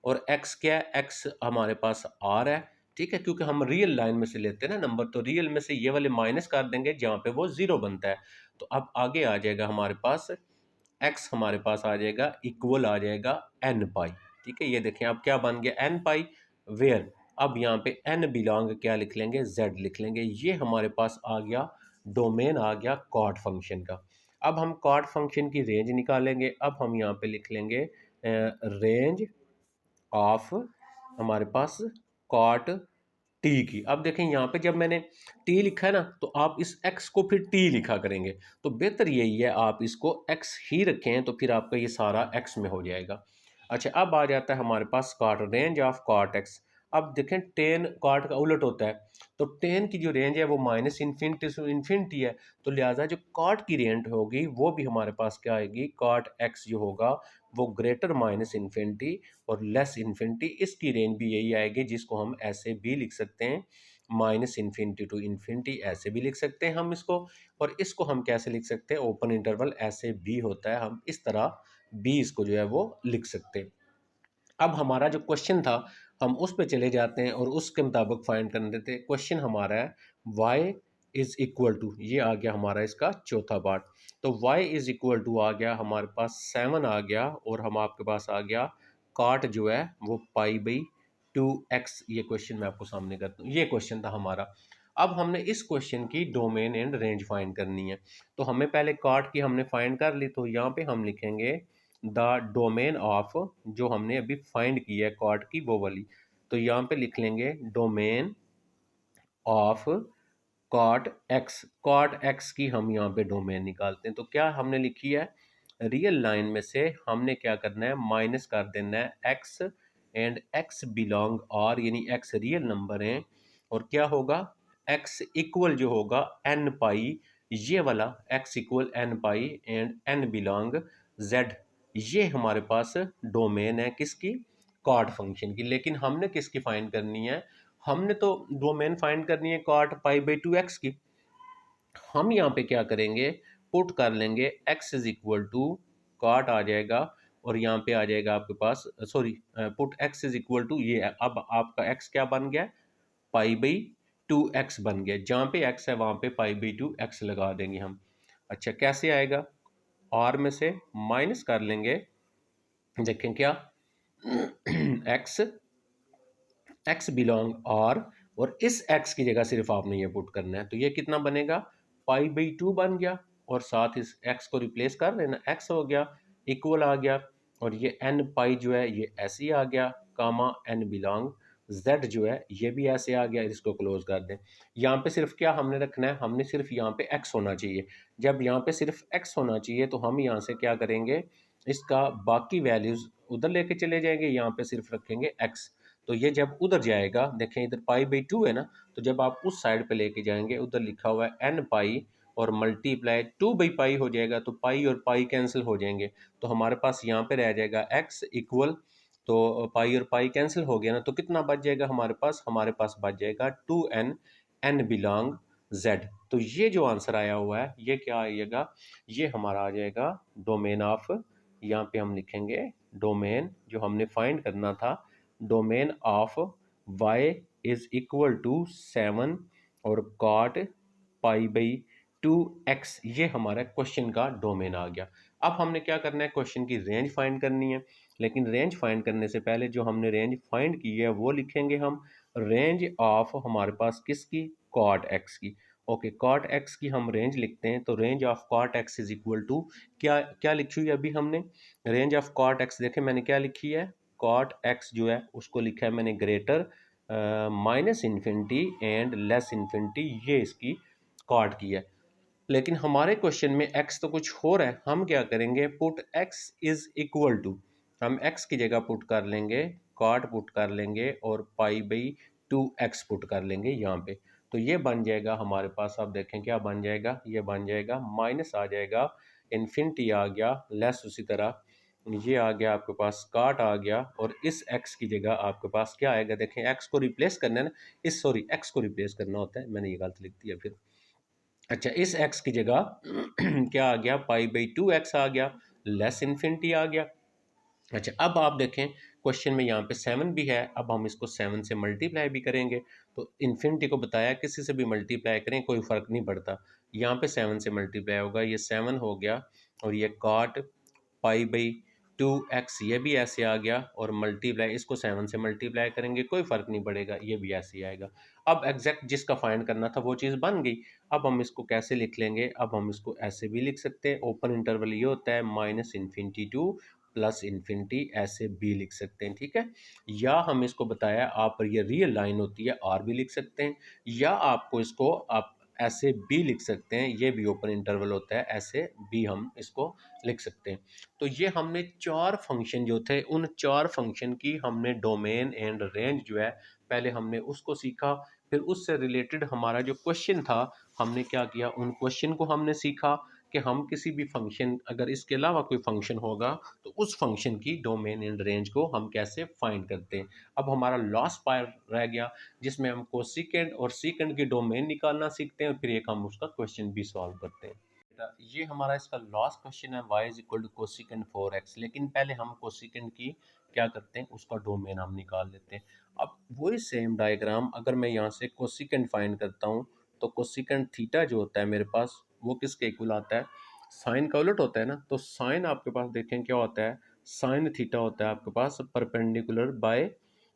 और एक्स क्या है, एक्स हमारे पास आर है, ठीक है, क्योंकि हम रियल लाइन में से लेते हैं ना नंबर, तो रियल में से ये वाले माइनस कर देंगे जहाँ पे वो जीरो बनता है। तो अब आगे आ जाएगा हमारे पास एक्स, हमारे पास आ जाएगा इक्वल आ जाएगा एन पाई, ठीक है। ये देखें अब क्या बन गया, एन पाई, वेयर, अब यहाँ पे एन बिलोंग क्या लिख लेंगे, जेड लिख लेंगे। ये हमारे पास आ गया, डोमेन आ गया कॉट फंक्शन का। अब हम कॉट फंक्शन की रेंज निकालेंगे। अब हम यहाँ पे लिख लेंगे रेंज ऑफ हमारे पास कॉट टी की। अब देखें यहाँ पे जब मैंने टी लिखा है ना, तो आप इस एक्स को फिर टी लिखा करेंगे, तो बेहतर यही है आप इसको एक्स ही रखें, तो फिर आपका ये सारा एक्स में हो जाएगा। अच्छा, अब आ जाता है हमारे पास cot, range of cot x. अब देखें टेन कॉट का उलट होता है, तो टेन की जो रेंज है वो माइनस इन्फिनिटी से इन्फिनिटी है, तो लिहाजा जो कॉट की रेंज होगी वो भी हमारे पास क्या आएगी, कॉट एक्स जो होगा वो ग्रेटर माइनस इन्फिनिटी और लेस इन्फिनिटी, इसकी रेंज भी यही आएगी, जिसको हम ऐसे भी लिख सकते हैं, माइनस इन्फिनिटी टू इन्फिनिटी ऐसे भी लिख सकते हैं हम इसको। और इसको हम कैसे लिख सकते हैं, ओपन इंटरवल ऐसे भी होता है, हम इस तरह भी इसको जो है वो लिख सकते हैं। अब हमारा जो क्वेश्चन था हम उस पर चले जाते हैं और उसके मुताबिक फाइंड कर देते हैं। क्वेश्चन हमारा है y इज इक्वल टू, ये आ गया हमारा इसका चौथा पार्ट। तो y इज इक्वल टू आ गया हमारे पास 7 आ गया, और हम आपके पास आ गया काट जो है वो पाई बाई 2x। ये क्वेश्चन मैं आपको सामने करता हूँ, ये क्वेश्चन था हमारा। अब हमने इस क्वेश्चन की डोमेन एंड रेंज फाइंड करनी है। तो हमें पहले काट की हमने फाइंड कर ली, तो यहाँ पे हम लिखेंगे द डोमेन ऑफ, जो हमने अभी फाइंड की है कॉट की वो वाली, तो यहाँ पे लिख लेंगे डोमेन ऑफ कॉट एक्स की हम यहाँ पे डोमेन निकालते हैं। तो क्या हमने लिखी है, रियल लाइन में से हमने क्या करना है, माइनस कर देना है x, and x belong R, यानी एक्स रियल नंबर है, और क्या होगा, एक्स इक्वल जो होगा एन पाई, ये वाला x equal n pi and n belong Z. ये हमारे पास डोमेन है किसकी, कॉट फंक्शन की। लेकिन हमने किसकी फाइंड करनी है, हमने तो डोमेन फाइंड करनी है कॉट पाई बाई 2x की। हम यहाँ पे क्या करेंगे, पुट कर लेंगे x is equal to cot आ जाएगा, और यहाँ पे आ जाएगा आपके पास, sorry, put x is equal to, ये अब आपका x क्या बन गया, पाई बाई 2x बन गया। जहाँ पे x है वहाँ पे पाई बाई 2x लगा देंगे हम। अच्छा, कैसे आएगा, r में से माइनस कर लेंगे, देखें क्या x, एक्स बिलोंग आर, और इस एक्स की जगह सिर्फ आपने ये पुट करना है, तो ये कितना बनेगा, पाई बाई 2 बन गया, और साथ इस एक्स को रिप्लेस कर लेना, एक्स हो गया इक्वल आ गया, और ये एन पाई जो है ये ऐसे ही आ गया, कामा एन बिलोंग जेड जो है ये भी ऐसे आ गया। इसको क्लोज कर दें। यहाँ पे सिर्फ क्या हमने रखना है, हमने सिर्फ यहाँ पे एक्स होना चाहिए। जब यहाँ पे सिर्फ एक्स होना चाहिए तो हम यहाँ से क्या करेंगे, इसका बाकी वैल्यूज उधर लेके चले जाएंगे, यहाँ पे सिर्फ रखेंगे एक्स। तो ये जब उधर जाएगा, देखें इधर पाई बाई 2 है ना, तो जब आप उस साइड पे लेके जाएंगे, उधर लिखा हुआ है एन पाई और मल्टीप्लाई 2 बाई पाई हो जाएगा, तो पाई और पाई कैंसिल हो जाएंगे, तो हमारे पास यहाँ पे रह जाएगा एक्स इक्वल, तो पाई और पाई कैंसिल हो गया ना, तो कितना बच जाएगा हमारे पास बच जाएगा 2n, एन बिलोंग जेड। तो ये जो आंसर आया हुआ है ये क्या आएगा, ये हमारा आ जाएगा डोमेन ऑफ, यहाँ पे हम लिखेंगे डोमेन जो हमने फाइंड करना था, domain of y is equal to 7 और कॉट पाई बाई 2x, ये हमारा क्वेश्चन का डोमेन आ गया। अब हमने क्या करना है, क्वेश्चन की रेंज फाइंड करनी है, लेकिन रेंज फाइंड करने से पहले जो हमने रेंज फाइंड की है वो लिखेंगे हम, रेंज ऑफ हमारे पास किसकी, कॉट एक्स की। ओके, कॉट एक्स की हम रेंज लिखते हैं, तो range of cot x is equal to, क्या क्या लिखी हुई है अभी हमने, रेंज ऑफ कॉट एक्स, देखें मैंने क्या लिखी है, कॉट एक्स जो है उसको लिखा है मैंने greater minus infinity and less infinity, ये इसकी कॉट की है। लेकिन हमारे क्वेश्चन में x तो कुछ हो रहा है, हम क्या करेंगे, put x is equal to, हम x की जगह पुट कर लेंगे, कॉट पुट कर लेंगे और पाई बाई 2x पुट कर लेंगे यहाँ पे। तो ये बन जाएगा हमारे पास, आप देखें क्या बन जाएगा, ये बन जाएगा माइनस आ जाएगा, इन्फिनिटी आ गया, लेस उसी तरह ये आ गया आपके पास, काट आ गया, और इस x की जगह आपके पास क्या आएगा, देखें x को रिप्लेस करना है ना, इस सॉरी x को रिप्लेस करना होता है, मैंने ये गलत लिख दिया फिर। अच्छा, इस x की जगह क्या आ गया, पाई बाई 2x आ गया, लेस इन्फिनिटी आ गया। अच्छा, अब आप देखें क्वेश्चन में यहाँ पे 7 भी है, अब हम इसको 7 से मल्टीप्लाई भी करेंगे, तो इन्फिनिटी को बताया किसी से भी मल्टीप्लाई करें कोई फ़र्क नहीं पड़ता, यहाँ पे 7 से मल्टीप्लाई होगा, ये 7 हो गया, और ये कॉट पाई बाई 2x ये भी ऐसे आ गया, और मल्टीप्लाई इसको 7 से मल्टीप्लाई करेंगे कोई फ़र्क नहीं पड़ेगा, ये भी ऐसे ही आएगा। अब एग्जैक्ट जिसका फाइंड करना था वो चीज़ बन गई। अब हम इसको कैसे लिख लेंगे, अब हम इसको ऐसे भी लिख सकते हैं, ओपन इंटरवल ये होता है minus infinity two plus infinity, ऐसे भी लिख सकते हैं, ठीक है। या हम इसको बताया आप, ये रियल लाइन होती है, आर भी लिख सकते हैं, या आपको इसको आप ऐसे भी लिख सकते हैं, ये भी ओपन इंटरवल होता है, ऐसे भी हम इसको लिख सकते हैं। तो ये हमने चार फंक्शन जो थे, उन चार फंक्शन की हमने डोमेन एंड रेंज जो है पहले हमने उसको सीखा, फिर उससे रिलेटेड हमारा जो क्वेश्चन था हमने क्या किया, उन क्वेश्चन को हमने सीखा कि हम किसी भी फंक्शन, अगर इसके अलावा कोई फंक्शन होगा तो उस फंक्शन की डोमेन एंड रेंज को हम कैसे फाइंड करते हैं। अब हमारा लास्ट पार्ट रह गया जिसमें हम कोसिकेंड और सीकेंड की डोमेन निकालना सीखते हैं, और फिर एक हम उसका क्वेश्चन भी सॉल्व करते हैं। ये हमारा इसका लास्ट क्वेश्चन है, y is equal to cosecant 4x, लेकिन पहले हम कोसिकेंड की क्या करते हैं, उसका डोमेन हम निकाल लेते हैं। अब वही सेम डायग्राम, अगर मैं यहाँ से कोसिकेंड फाइंड करता हूँ, तो कोसिकेंड थीटा जो होता है मेरे पास वो किसके इक्वल आता है, साइन का उलट होता है ना, तो साइन आपके पास देखें क्या होता है, साइन थीटा होता है आपके पास परपेंडिकुलर बाय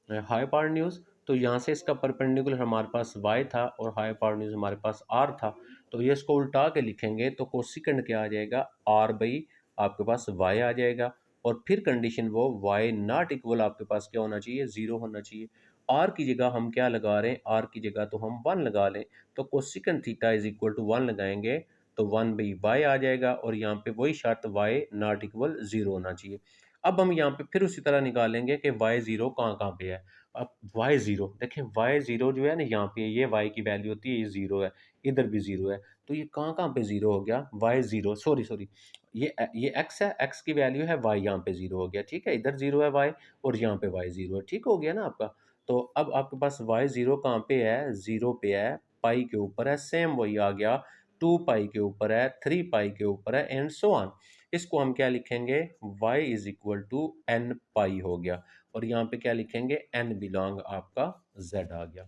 हाइपोटेन्यूज। तो यहाँ से इसका परपेंडिकुलर हमारे पास y था और हाइपोटेन्यूज हमारे पास r था, तो ये इसको उल्टा के लिखेंगे तो कोसिकेंड क्या आ जाएगा, r बाई आपके पास y आ जाएगा, और फिर कंडीशन वो y नॉट इक्वल आपके पास क्या होना चाहिए, जीरो होना चाहिए। r की जगह हम क्या लगा रहे हैं, r की जगह तो हम 1 लगा लें, तो cosecant theta is equal to 1 लगाएंगे तो 1 बाई y आ जाएगा, और यहाँ पे वही शर्त y नॉट इक्वल जीरो होना चाहिए। अब हम यहाँ पे फिर उसी तरह निकालेंगे कि y जीरो कहाँ कहाँ पे है। अब y जीरो देखें, y जीरो जो है ना, यहाँ पे ये y की वैल्यू होती है, ये जीरो है, इधर भी जीरो है, तो ये कहाँ कहाँ पे जीरो हो गया, y जीरो, सॉरी सॉरी, ये x है, x की वैल्यू है, y यहाँ पे जीरो हो गया, ठीक है, इधर जीरो है y और यहाँ पे y जीरो है, ठीक हो गया ना आपका। तो अब आपके पास y जीरो कहाँ पे है, जीरो पे है, पाई के ऊपर है, सेम वही आ गया, 2 पाई के ऊपर है, 3 पाई के ऊपर है, एंड सो ऑन। इसको हम क्या लिखेंगे, y is equal to n pi हो गया, और यहाँ पे क्या लिखेंगे, n बिलोंग आपका z आ गया।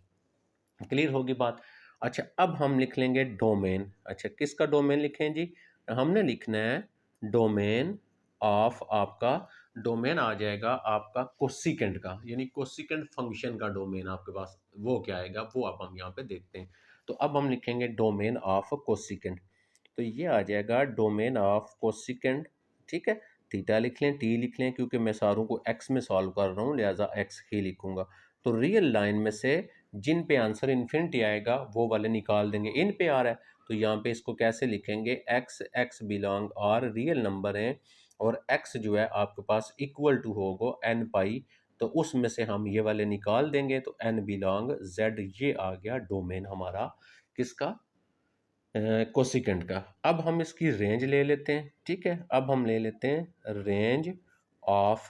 क्लियर होगी बात। अच्छा, अब हम लिख लेंगे डोमेन। अच्छा, किसका डोमेन लिखें जी, हमने लिखना है डोमेन ऑफ आपका, डोमेन आ जाएगा आपका कोसिकेंड का, यानी कोसिकेंड फंक्शन का डोमेन आपके पास वो क्या आएगा, वो अब हम यहाँ पे देखते हैं। तो अब हम लिखेंगे डोमेन ऑफ कोसिकेंड, तो ये आ जाएगा डोमेन ऑफ कोसिकेंड, ठीक है। थीटा लिख लें, टी लिख लें, क्योंकि मैं सारों को एक्स में सॉल्व कर रहा हूँ लिहाजा एक्स ही लिखूंगा। तो रियल लाइन में से जिन पे आंसर इन्फिनिटी आएगा वो वाले निकाल देंगे, इन पे आ रहा है तो यहाँ पे इसको कैसे लिखेंगे, x, x belong R real number है, और एक्स जो है आपके पास इक्वल टू होगा एन पाई, तो उसमें से हम ये वाले निकाल देंगे, तो एन बिलोंग जेड, ये आ गया डोमेन हमारा किसका, कोसिकेंड का। अब हम इसकी रेंज ले लेते हैं, ठीक है, अब हम ले लेते हैं रेंज ऑफ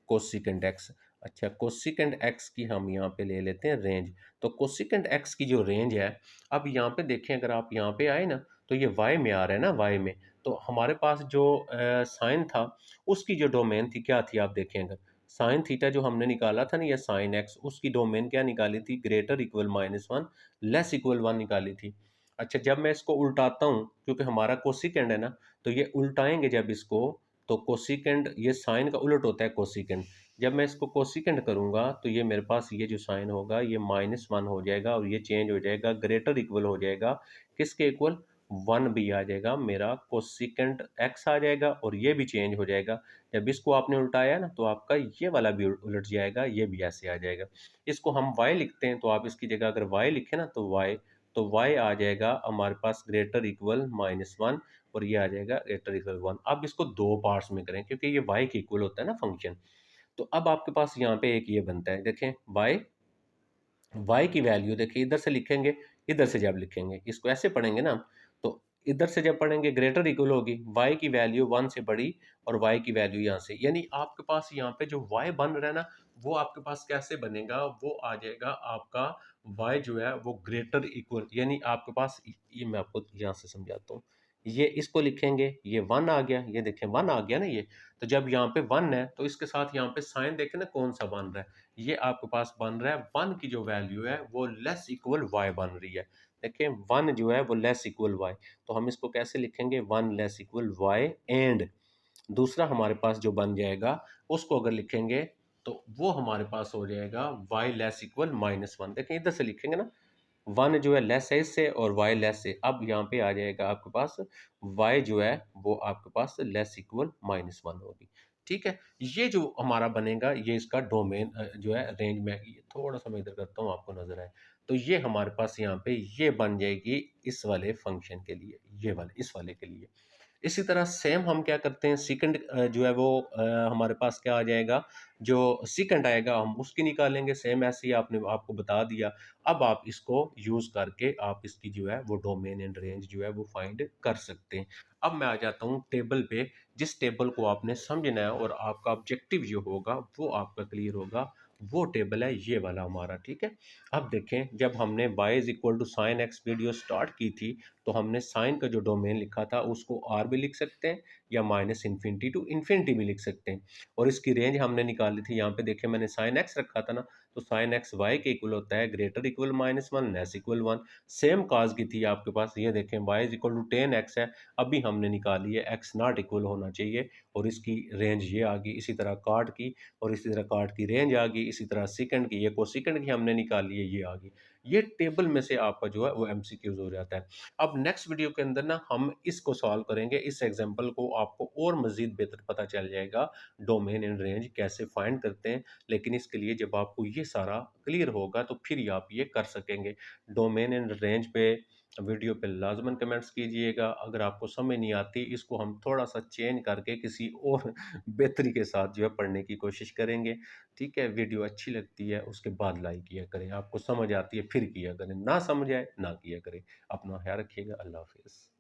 कोसिकेंड एक्स। अच्छा, कोसिकेंड एक्स की हम यहाँ पे ले लेते हैं रेंज, तो कोसिकेंड एक्स की जो रेंज है, अब यहाँ पे देखें, अगर आप यहाँ पे आए ना तो ये y में आ रहा है ना, y में, तो हमारे पास जो साइन था उसकी जो डोमेन थी क्या थी, आप देखें अगर साइन थीटा जो हमने निकाला था ना, ये साइन एक्स, उसकी डोमेन क्या निकाली थी, ग्रेटर इक्वल -1 लेस इक्वल 1 निकाली थी। अच्छा, जब मैं इसको उल्टाता हूँ, क्योंकि हमारा कोसिकेंड है ना, तो ये उल्टाएंगे जब इसको, तो कोसिकेंड ये साइन का उलट होता है कोसिकेंड। जब मैं इसको कोसिकेंड करूंगा तो ये मेरे पास ये जो साइन होगा ये -1 हो जाएगा और ये चेंज हो जाएगा, ग्रेटर इक्वल हो जाएगा किसके इक्वल, 1 भी आ जाएगा, मेरा कोसिकेंड एक्स आ जाएगा और ये भी चेंज हो जाएगा। जब इसको आपने उल्टाया ना तो आपका ये वाला भी उलट जाएगा, ये भी ऐसे आ जाएगा। इसको हम y लिखते हैं, तो आप इसकी जगह अगर y लिखे ना तो y आ जाएगा हमारे पास ग्रेटर इक्वल -1 और ये आ जाएगा ग्रेटर इक्वल 1। अब इसको दो पार्ट्स में करें क्योंकि ये y के इक्वल होता है ना फंक्शन। तो अब आपके पास यहाँ पे एक ये बनता है, देखें y की वैल्यू देखिए, इधर से लिखेंगे, इधर से जब लिखेंगे इसको ऐसे पढ़ेंगे ना, तो इधर से जब पढ़ेंगे ग्रेटर इक्वल होगी, y की वैल्यू 1 से बड़ी और y की वैल्यू यहाँ से, यानी आपके पास यहाँ पे जो y बन रहा है ना, वो आपके पास कैसे बनेगा, वो आ जाएगा आपका y जो है वो ग्रेटर इक्वल, यानी आपके पास ये मैं आपको यहाँ से समझाता हूँ, ये इसको लिखेंगे, ये 1 आ गया, ये देखें 1 आ गया ना ये। तो जब यहाँ पे 1 है तो इसके साथ यहाँ पे साइन देखें ना कौन सा बन रहा है, ये आपके पास बन रहा है 1 की जो वैल्यू है वो लेस इक्वल y बन रही है। देखिए 1 जो है वो लेस इक्वल y, तो हम इसको कैसे लिखेंगे, 1 लेस इक्वल y एंड दूसरा हमारे पास जो बन जाएगा उसको अगर लिखेंगे तो वो हमारे पास हो जाएगा y लेस इक्वल -1। देखें इधर से लिखेंगे ना, 1 जो है लेस है इससे और y लेस है, अब यहाँ पे आ जाएगा आपके पास y जो है वो आपके पास लेस इक्वल -1 होगी। ठीक है, ये जो हमारा बनेगा ये इसका डोमेन जो है रेंज में, ये थोड़ा सा मैं इधर करता हूँ आपको नजर आए, तो ये हमारे पास यहाँ पे ये बन जाएगी इस वाले फंक्शन के लिए, ये वाले इस वाले के लिए। इसी तरह सेम हम क्या करते हैं, सेकंड जो है वो हमारे पास क्या आ जाएगा, जो सेकंड आएगा हम उसकी निकालेंगे, सेम ऐसे ही आपने आपको बता दिया। अब आप इसको यूज़ करके आप इसकी जो है वो डोमेन एंड रेंज जो है वो फाइंड कर सकते हैं। अब मैं आ जाता हूँ टेबल पे, जिस टेबल को आपने समझना है और आपका ऑब्जेक्टिव जो होगा वो आपका क्लियर होगा, वो टेबल है ये वाला हमारा। ठीक है, अब देखें जब हमने y is equal to sine x video start की थी, तो हमने साइन का जो डोमेन लिखा था उसको आर भी लिख सकते हैं या -इन्फिनिटी टू इन्फिनिटी भी लिख सकते हैं, और इसकी रेंज हमने निकाली थी, यहाँ पे देखें मैंने साइन एक्स रखा था ना, तो साइन एक्स वाई के इक्वल होता है greater equal -1 less equal 1। Same cos की थी आपके पास, ये देखें y is equal to 10x है, अभी हमने निकाली है x नॉट इक्वल होना चाहिए और इसकी रेंज ये आ गई, इसी तरह कार्ड की और इसी तरह कार्ड की रेंज आ गई, इसी तरह सेकंड की, ये को सेकंड की हमने निकाली है, ये आ गई। ये टेबल में से आपका जो है वो एमसीक्यूज हो जाता है। अब नेक्स्ट वीडियो के अंदर ना हम इसको सॉल्व करेंगे, इस एग्जांपल को आपको और मजीद बेहतर पता चल जाएगा डोमेन एंड रेंज कैसे फाइंड करते हैं। लेकिन इसके लिए जब आपको ये सारा क्लियर होगा तो फिर ही आप ये कर सकेंगे। डोमेन एंड रेंज पे वीडियो पे लाजमन कमेंट्स कीजिएगा, अगर आपको समझ नहीं आती इसको हम थोड़ा सा चेंज करके किसी और बेहतरी के साथ जो है पढ़ने की कोशिश करेंगे। ठीक है, वीडियो अच्छी लगती है उसके बाद लाइक किया करें, आपको समझ आती है फिर किया करें, ना समझ आए ना किया करें। अपना ख्याल रखिएगा, अल्लाह हाफिज़।